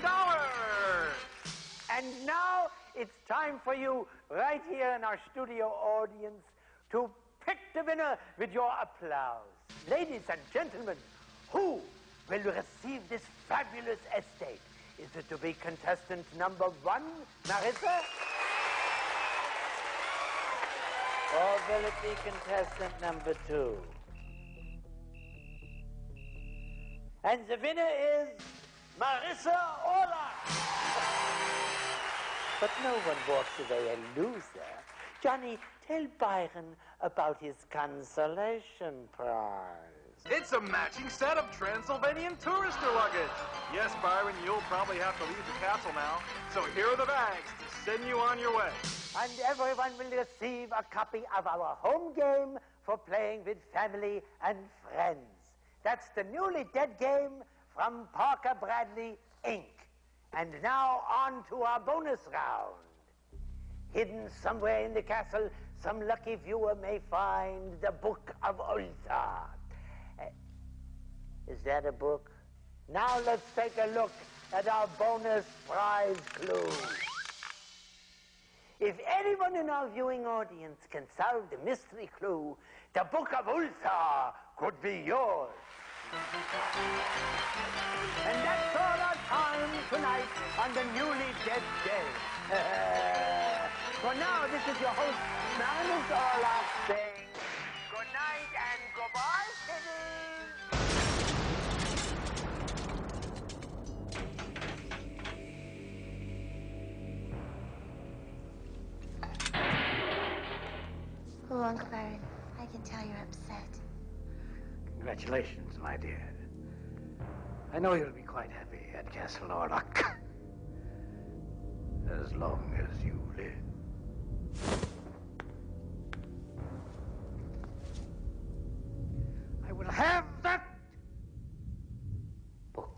And now it's time for you, right here in our studio audience, to pick the winner with your applause. Ladies and gentlemen, who will receive this fabulous estate? Is it to be contestant number 1, Marissa? Or will it be contestant number 2? And the winner is Marissa Orlock. But no one walks away a loser. Johnny, tell Byron about his consolation prize. It's a matching set of Transylvanian tourister luggage. Yes, Byron, you'll probably have to leave the castle now. So here are the bags to send you on your way. And everyone will receive a copy of our home game for playing with family and friends. That's the newly dead game from Parker Bradley, Inc. And now on to our bonus round. Hidden somewhere in the castle, some lucky viewer may find the Book of Ulthar. Is that a book? Now let's take a look at our bonus prize clue. If anyone in our viewing audience can solve the mystery clue, the Book of Ulthar could be yours. And that's all our time tonight on the newly dead day. For now, this is your host, Meredith Orlock, saying good night and goodbye, kiddies. Oh, Uncle Byron, I can tell you're upset. Congratulations, my dear. I know you'll be quite happy at Castle Orlock. As long as you live. I will have that book.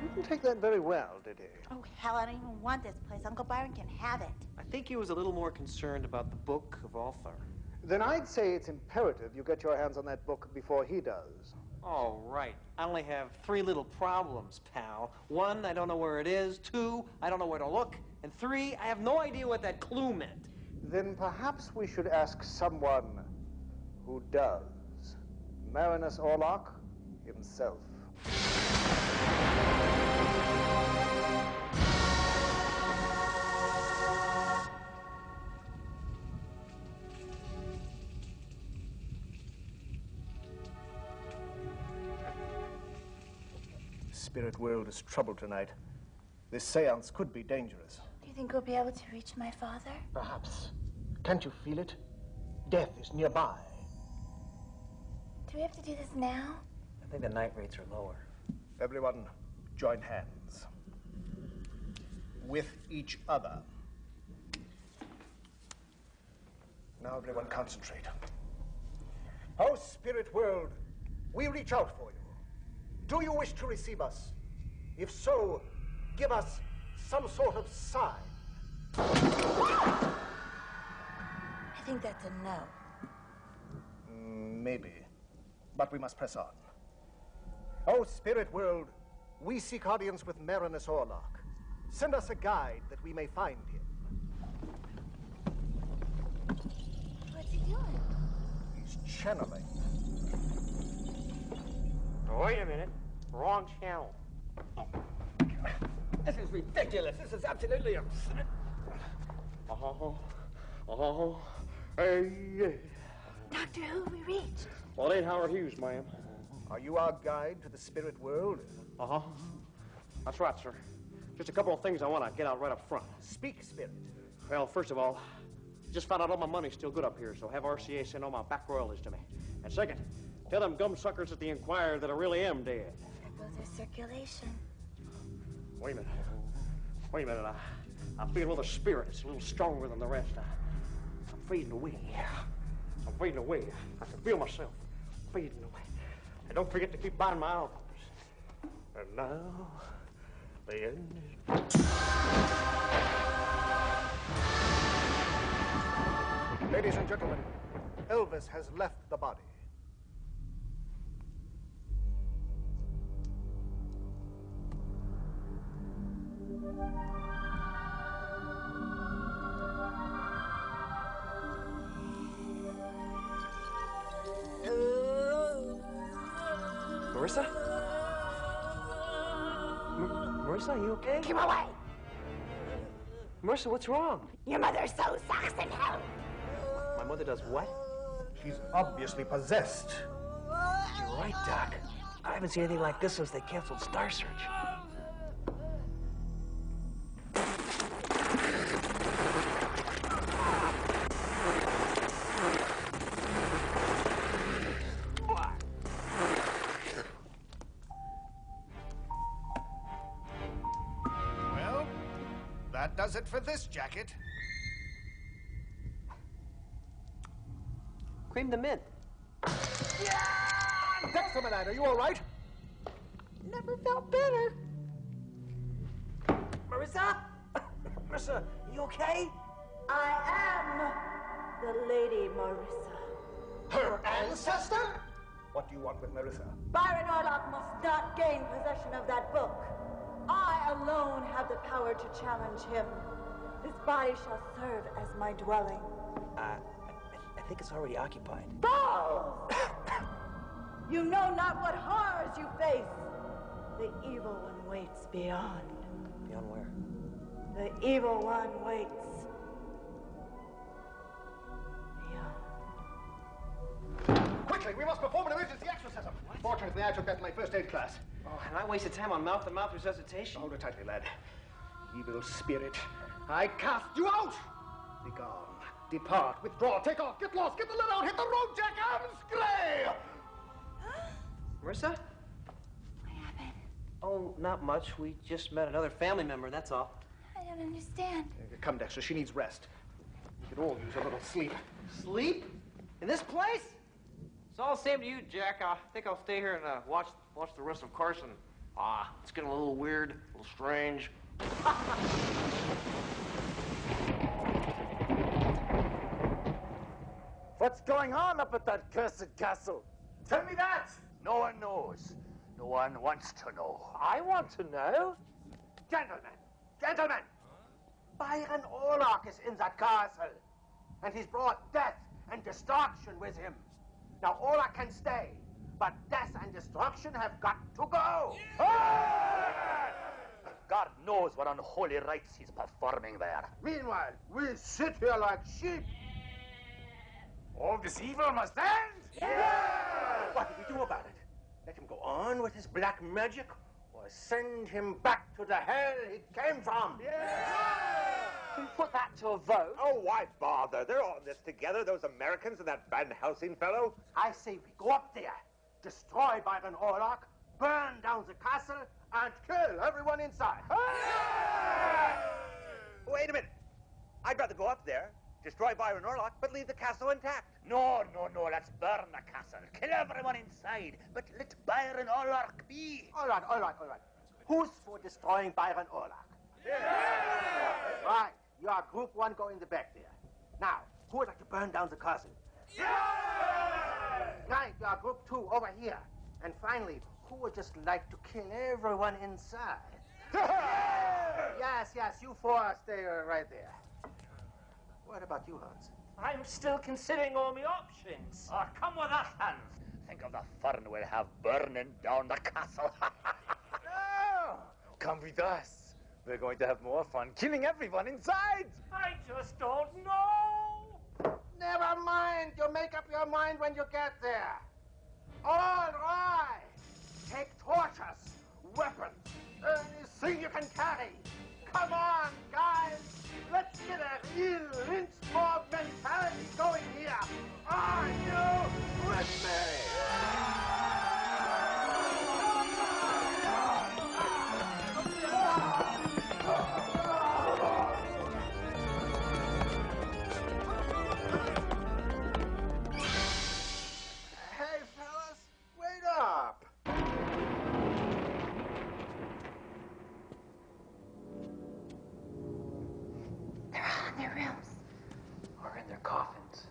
He didn't take that very well, did he? Oh, hell, I don't even want this place. Uncle Byron can have it. I think he was a little more concerned about the Book of Ulthar. Then I'd say it's imperative you get your hands on that book before he does. Oh, right. I only have 3 little problems, pal. 1, I don't know where it is. 2, I don't know where to look. And 3, I have no idea what that clue meant. Then perhaps we should ask someone who does. Marinus Orlock himself. The spirit world is troubled tonight. This seance could be dangerous. Do you think we'll be able to reach my father? Perhaps. Can't you feel it? Death is nearby. Do we have to do this now? I think the night rates are lower. Everyone, join hands. With each other. Now everyone concentrate. Oh, spirit world, we reach out for you. Do you wish to receive us? If so, give us some sort of sign. think that's a no. Maybe. But we must press on. Oh, spirit world, we seek audience with Marinus Orlock. Send us a guide that we may find him. What's he doing? He's channeling. Wait a minute. Wrong channel. This is ridiculous. This is absolutely absurd. Hey, yeah. Doctor Who, we reached. Well, it ain't Howard Hughes, ma'am. Are you our guide to the spirit world? That's right, sir. Just a couple of things I want to get out right up front. Speak, spirit. Well, first of all, just found out all my money's still good up here, so have RCA send all my back royalties to me. And second, tell them gumsuckers at the Enquirer that I really am dead. There goes our circulation. Wait a minute. Wait a minute. I feel another spirit. It's a little stronger than the rest. I'm fading away. I'm fading away. I can feel myself fading away. And don't forget to keep buying my albums. And now, the end is... Ladies and gentlemen, Elvis has left the body. Marissa? Marissa, are you okay? Keep away! Marissa, what's wrong? Your mother so sucks in hell. My mother does what? She's obviously possessed. You're right, Doc. I haven't seen anything like this since they canceled Star Search. Well, that does it for this jacket. Cream the mint. Dexter, my lad, are you all right? Never felt better. Marissa? Marissa, you okay? I am the Lady Marissa. Her ancestor? What do you want with Marissa? Byron Orlock must not gain possession of that book. I alone have the power to challenge him. This body shall serve as my dwelling. I think it's already occupied. Balls! You know not what horrors you face. The evil one waits beyond. Beyond where? The evil one waits beyond. Quickly, we must perform an emergency exorcism. Fortunately, I took that in my first aid class. Oh, and I wasted time on mouth-to-mouth resuscitation. Hold it tightly, lad. Evil spirit, I cast you out! Be gone. Depart, withdraw, take off, get lost, get the lid out, hit the road, Jack, and scray! Marissa? What happened? Oh, not much. We just met another family member, that's all. I don't understand. Come, Dexter, she needs rest. We could all use a little sleep. Sleep? In this place? It's all the same to you, Jack. I think I'll stay here and watch the rest of Carson. It's getting a little weird, a little strange. What's going on up at that cursed castle? Tell me that! No one knows. No one wants to know. I want to know. Gentlemen! Byron Orlock is in that castle, and he's brought death and destruction with him. Now, Orlock can stay, but death and destruction have got to go. God knows what unholy rites he's performing there. Meanwhile, we sit here like sheep. All this evil must end? What do we do about it? Let him go on with his black magic, or send him back to the hell he came from? Can we put that to a vote? Oh, why bother? They're all in this together, those Americans and that Van Helsing fellow. I say we go up there, destroy Byron Orlock, burn down the castle, and kill everyone inside. Wait a minute. I'd rather go up there, destroy Byron Orlock, but leave the castle intact. No. Let's burn the castle. Kill everyone inside. But let Byron Orlock be. All right. Who's for destroying Byron Orlock? Right. You are group one, go in the back there. Now, Who would like to burn down the castle? Right, group 2 over here. And finally, who would just like to kill everyone inside? Yes, you 4 stay right there. What about you, Hans? I'm still considering all my options. Oh, come with us, Hans. Think of the fun we'll have burning down the castle. No! Come with us. We're going to have more fun killing everyone inside. I just don't know. Never mind. You'll make up your mind when you get there. All right. Take torches, weapons, anything you can carry. Come on, guys. Let's get a real Lynchburg mentality going here. Are you ready? Hey, fellas, wait up. They're all in their rooms. Or in their coffins.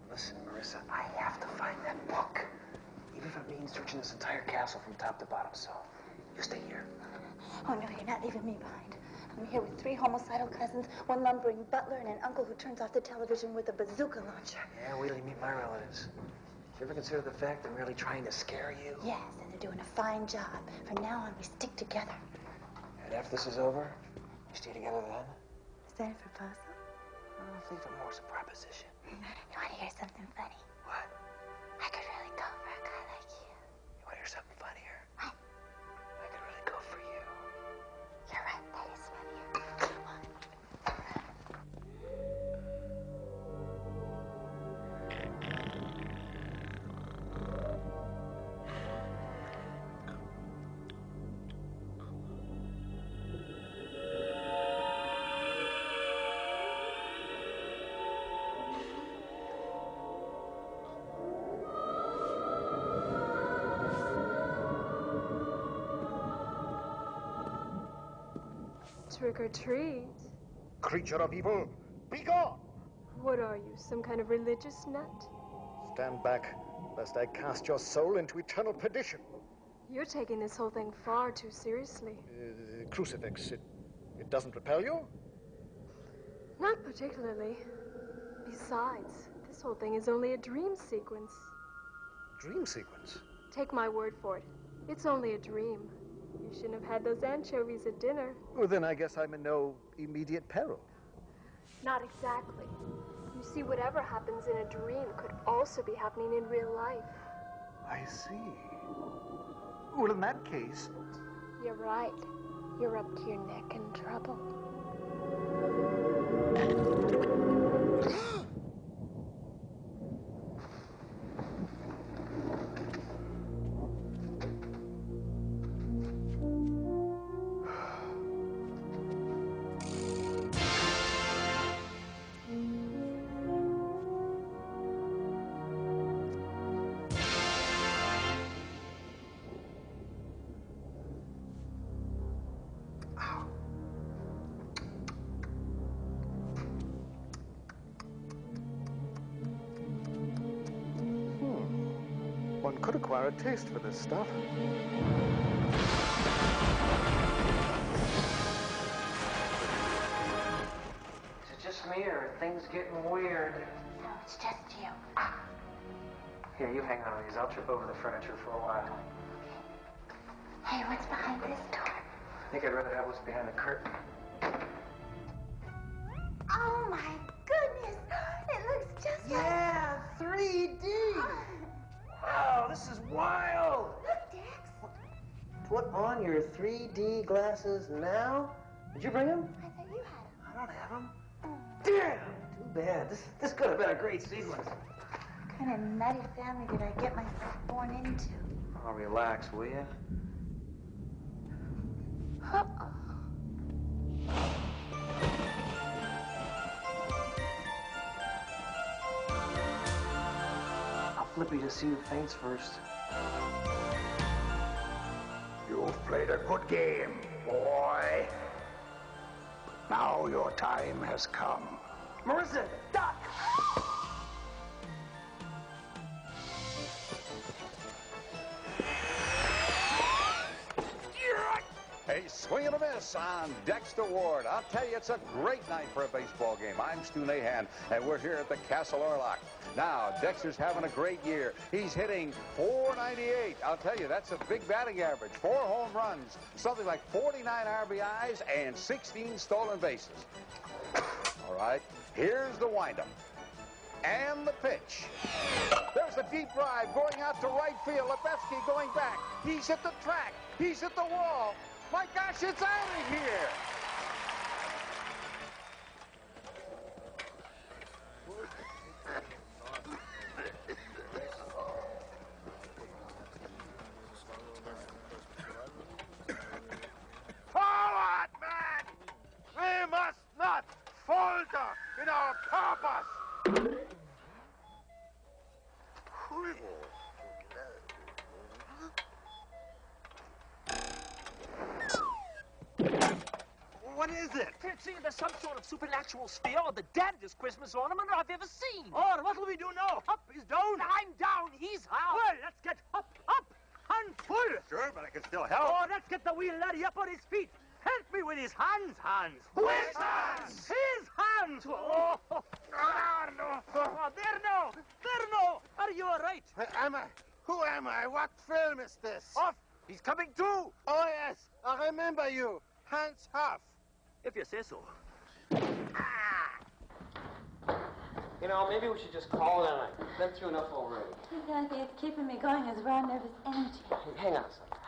Listen, Marissa, I have to find that book. Even if it means searching this entire castle from top to bottom, so you stay here. Oh, no, you're not leaving me behind. I'm here with 3 homicidal cousins, 1 lumbering butler, and an uncle who turns off the television with a bazooka launcher. Yeah, wait till you meet my relatives. You ever consider the fact they're merely trying to scare you? Yes, and they're doing a fine job. From now on, we stick together. And after this is over, you stay together then? Is that a proposal? I'll think of more as a proposition. You want to hear something funny? What? I could really go for a guy like you. You want to hear something funnier? What? I could really go for you. You're right, that is funnier. Trick or treat. Creature of evil, be gone! What are you, some kind of religious nut? Stand back, lest I cast your soul into eternal perdition. You're taking this whole thing far too seriously. Crucifix, it doesn't repel you? Not particularly. Besides, this whole thing is only a dream sequence. Dream sequence? Take my word for it. It's only a dream. You shouldn't have had those anchovies at dinner. Well, then I guess I'm in no immediate peril. Not exactly. You see, whatever happens in a dream could also be happening in real life. I see. Well, in that case... You're right. You're up to your neck in trouble. One could acquire a taste for this stuff. Is it just me, or are things getting weird? No, it's just you. Here, you hang on to these. I'll trip over the furniture for a while. Hey, what's behind this door? I think I'd rather have what's behind the curtain. Oh, my goodness. It looks just like... Yeah, 3D. Wow, this is wild. Look, Dex. Put on your 3D glasses now? Did you bring them? I thought you had them. I don't have them. Damn! Too bad. This could have been a great sequence. What kind of nutty family did I get myself born into? Oh, relax, will you? Uh-oh. I'll flip you to see who faints first. You've played a good game, boy. But now your time has come. Marissa, Doc! A swing and a miss on Dexter Ward. I'll tell you, it's a great night for a baseball game. I'm Stu Nahan, and we're here at the Castle Orlock. Now, Dexter's having a great year. He's hitting .498. I'll tell you, that's a big batting average. 4 home runs, something like 49 RBIs, and 16 stolen bases. All right, here's the windup. And the pitch. There's a deep drive going out to right field. Lebetsky going back. He's hit the track. He's hit the wall. My gosh, it's out of here. Forward, man! We must not falter in our purpose. What is it? It's either some sort of supernatural sphere or the damnedest Christmas ornament I've ever seen. Oh, what'll we do now? Up is down. I'm down, he's out. Well, let's get up, and full. Sure, but I can still help. Oh, let's get the wee laddie up on his feet. Help me with his hands, Hans. Which hands? His hands. Oh, no. Oh, there no. Are you all right? Am I? Who am I? What film is this? Off. He's coming too. Oh, yes. I remember you. Hans Huff. If you say so. You know, maybe we should just call it a night. Been through enough already. The only thing that's keeping me going is raw nervous energy. Hang on a second.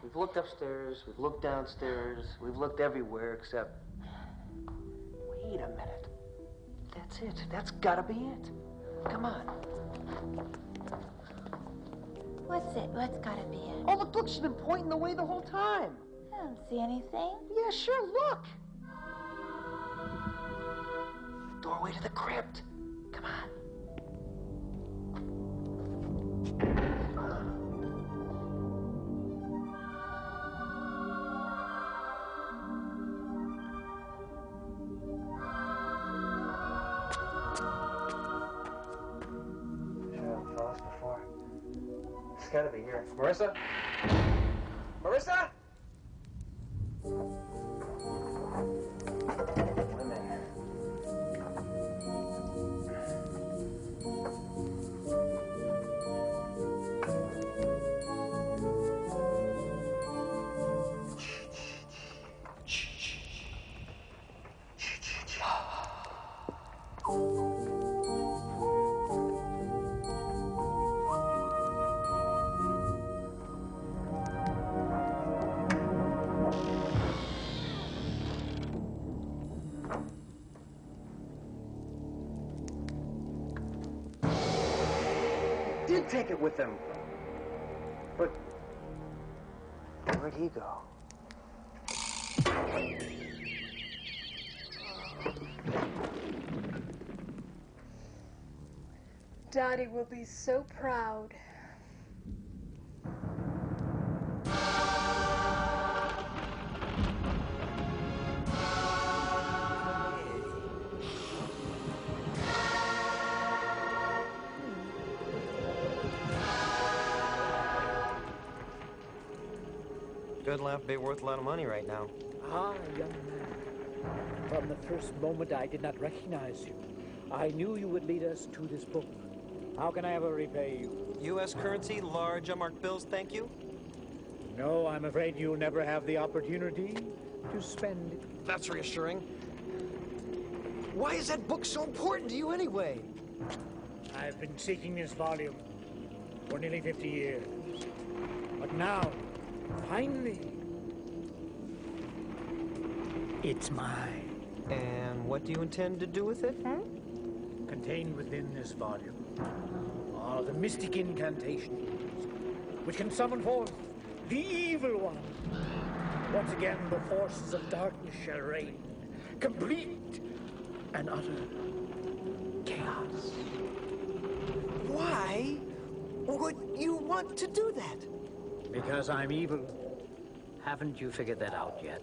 We've looked upstairs, we've looked downstairs, we've looked everywhere except... Wait a minute. That's it. That's gotta be it. Come on. What's it? What's gotta be it? Oh, look, she's been pointing the way the whole time. I don't see anything. Yeah, sure, look. Doorway to the crypt. Come on. It's gotta be here. Marissa? Marissa? Women. Did take it with him. But where'd he go? Daddy will be so proud. Good lamp be worth a lot of money right now. Ah, young man. From the first moment I did not recognize you. I knew you would lead us to this book. How can I ever repay you? U.S. currency, large unmarked bills, thank you? No, I'm afraid you'll never have the opportunity to spend it. That's reassuring. Why is that book so important to you anyway? I've been seeking this volume for nearly 50 years. But now, finally, it's mine. And what do you intend to do with it? Contained within this volume are the mystic incantations which can summon forth the evil one. Once again, the forces of darkness shall reign, complete and utter chaos. Why would you want to do that? Because I'm evil. Haven't you figured that out yet?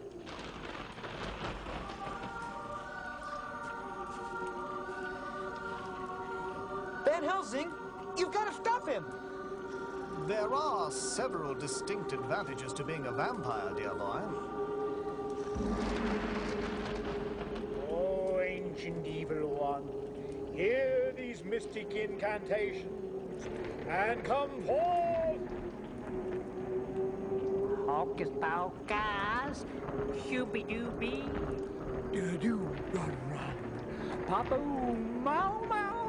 Van Helsing, you've got to stop him. There are several distinct advantages to being a vampire, dear boy. Oh, ancient evil one, hear these mystic incantations and come forth. Hocus pocus, shooby dooby, doo doo run run, papa mau mau.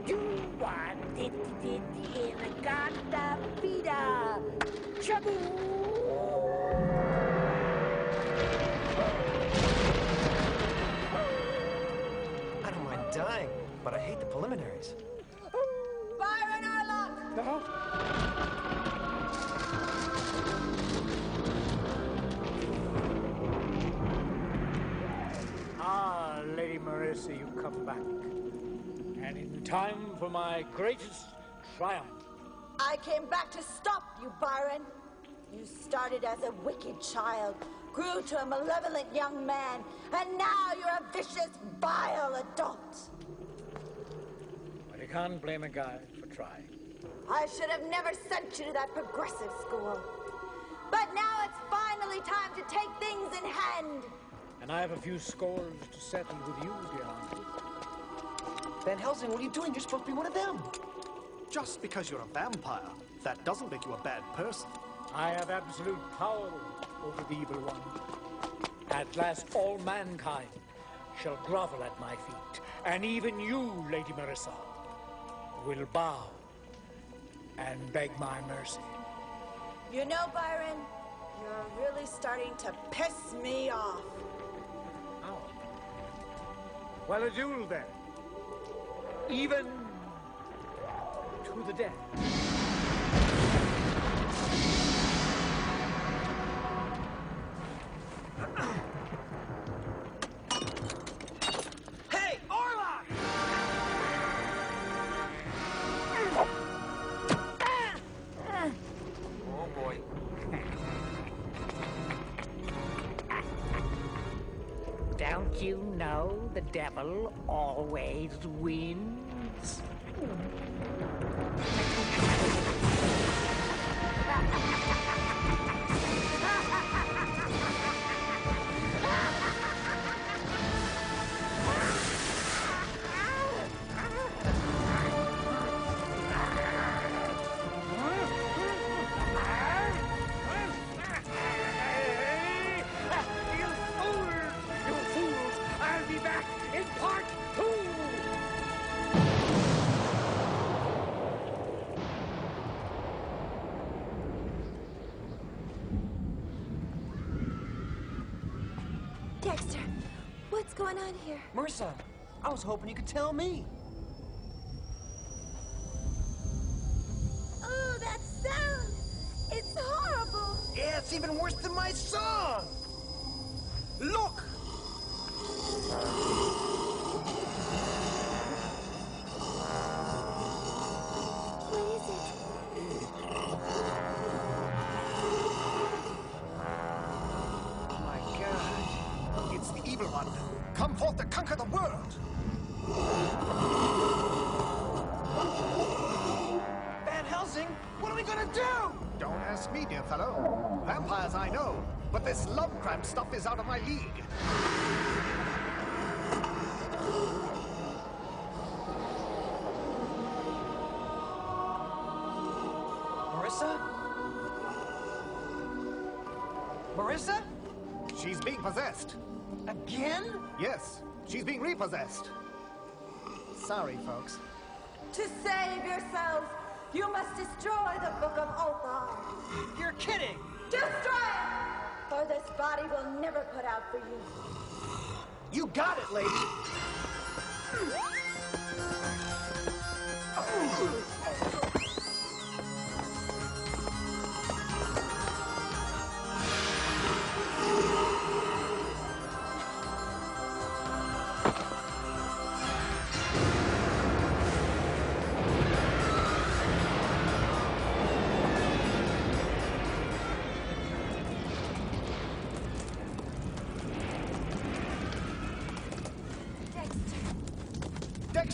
Do one dit dit eleganta vida, shabu. I don't mind dying, but I hate the preliminaries. Byron Orlock! No? Ah, Lady Marissa, you've come back. And in time for my greatest triumph. I came back to stop you, Byron. You started as a wicked child, grew to a malevolent young man, and now you're a vicious, vile adult. But you can't blame a guy for trying. I should have never sent you to that progressive school. But now it's finally time to take things in hand. And I have a few scores to settle with you, dear Auntie. Van Helsing, what are you doing? You're supposed to be one of them. Just because you're a vampire, that doesn't make you a bad person. I have absolute power over the evil one. At last, all mankind shall grovel at my feet, and even you, Lady Marissa, will bow and beg my mercy. You know, Byron, you're really starting to piss me off. Oh. Well, a duel then. Even to the death. Hey, Orlock! Oh, boy. Don't you know the devil always wins? Dexter, what's going on here? Marissa, I was hoping you could tell me. Oh, that sound! It's horrible! Yeah, it's even worse than my song! Look! What is it? Oh my God. It's the evil one. Come forth to conquer the world. Van Helsing, what are we gonna do? Don't ask me, dear fellow. Vampires I know, but this Lovecraft stuff is out of my league. Marissa? Marissa? She's being possessed. Again? Yes, she's being repossessed. Sorry, folks. To save yourselves, you must destroy the Book of Altman. You're kidding! Destroy it! Or this body will never put out for you. You got it, lady!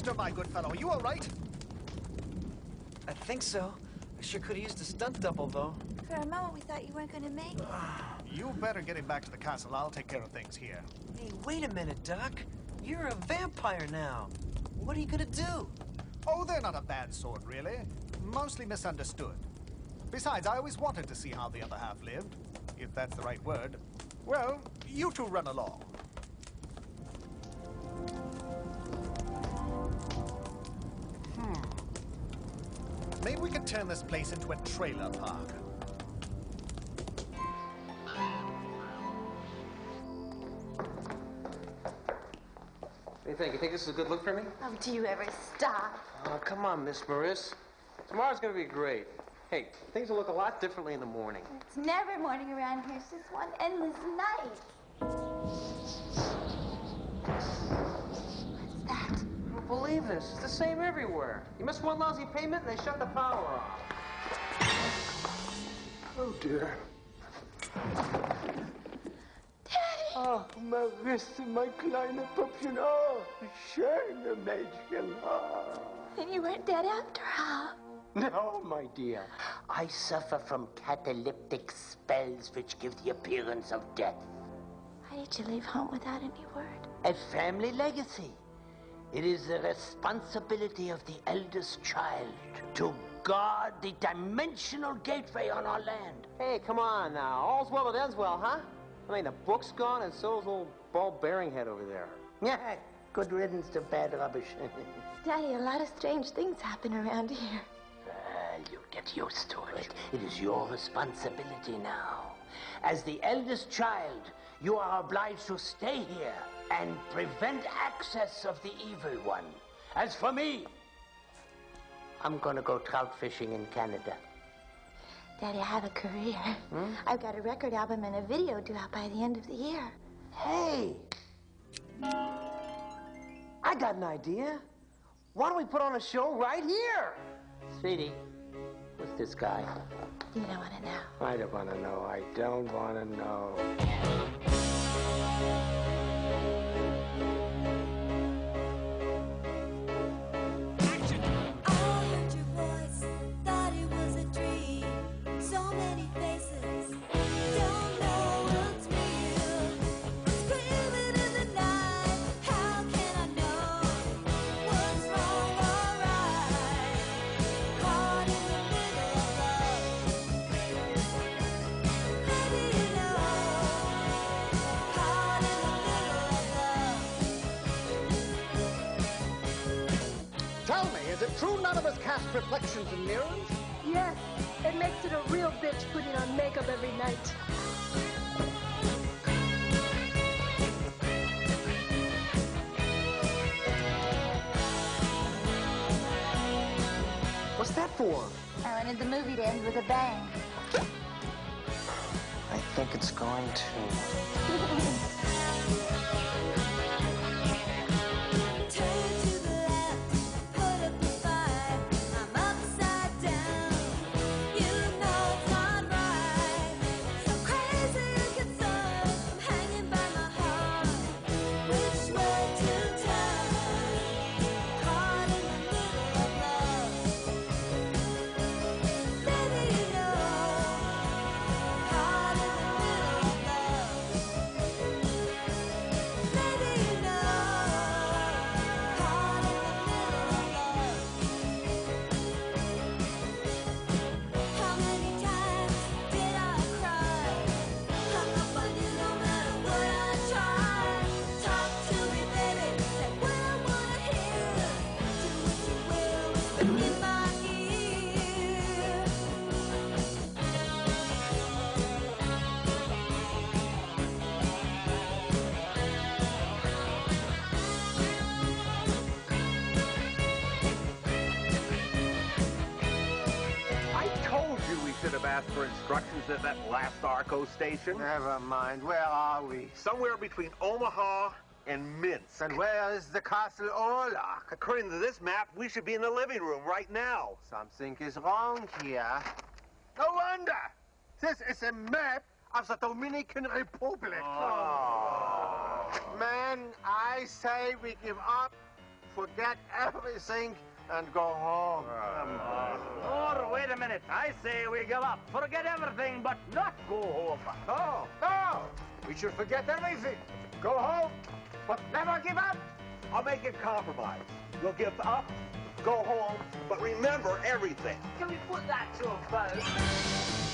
Dexter, my good fellow, are you all right? I think so. I sure could have used a stunt double, though. For a moment, we thought you weren't going to make it. You better get him back to the castle. I'll take care of things here. Hey, wait a minute, Doc. You're a vampire now. What are you gonna do? Oh, they're not a bad sort, really. Mostly misunderstood. Besides, I always wanted to see how the other half lived, if that's the right word. Well, you two run along. Maybe we could turn this place into a trailer park. What do you think? You think this is a good look for me? Oh, do you ever stop? Oh, come on, Miss Maris. Tomorrow's gonna be great. Hey, things will look a lot differently in the morning. It's never morning around here. It's just one endless night. What's that? I don't believe this. It's the same everywhere. You miss one lousy payment and they shut the power off. Oh, dear. Daddy! Ach, Marissa, mein kleiner Püppchen. Oh, schöne Mädchen. Oh. And you weren't dead after all. No, my dear. I suffer from cataleptic spells which give the appearance of death. Why did you leave home without any word? A family legacy. It is the responsibility of the eldest child to guard the dimensional gateway on our land. Hey, come on now. All's well that ends well, huh? I mean, the book's gone and so's old ball bearing head over there. Yeah, good riddance to bad rubbish. Daddy, a lot of strange things happen around here. Well, you get used to it. It is your responsibility now. As the eldest child, you are obliged to stay here and prevent access of the evil one. As for me, I'm gonna go trout fishing in Canada. Daddy, I have a career. I've got a record album and a video due out by the end of the year. Hey! I got an idea. Why don't we put on a show right here? Sweetie, who's this guy? You don't want to know. I don't want to know. I don't want to know. Tell me, is it true none of us cast reflections in mirrors? Yes, it makes it a real bitch putting on makeup every night. What's that for? I wanted the movie to end with a bang. I think it's going to. For instructions at that last Arco station? Never mind. Where are we? Somewhere between Omaha and Minsk. And where is the Castle Orlock? According to this map, we should be in the living room right now. Something is wrong here. No wonder! This is a map of the Dominican Republic. Oh. Man, I say we give up. forget everything and go home. Or wait a minute. I say we give up. Forget everything, but not go home. No, no. We should forget everything. Go home, but never give up. I'll make a compromise. We'll give up, go home, but remember everything. Can we put that to a vote?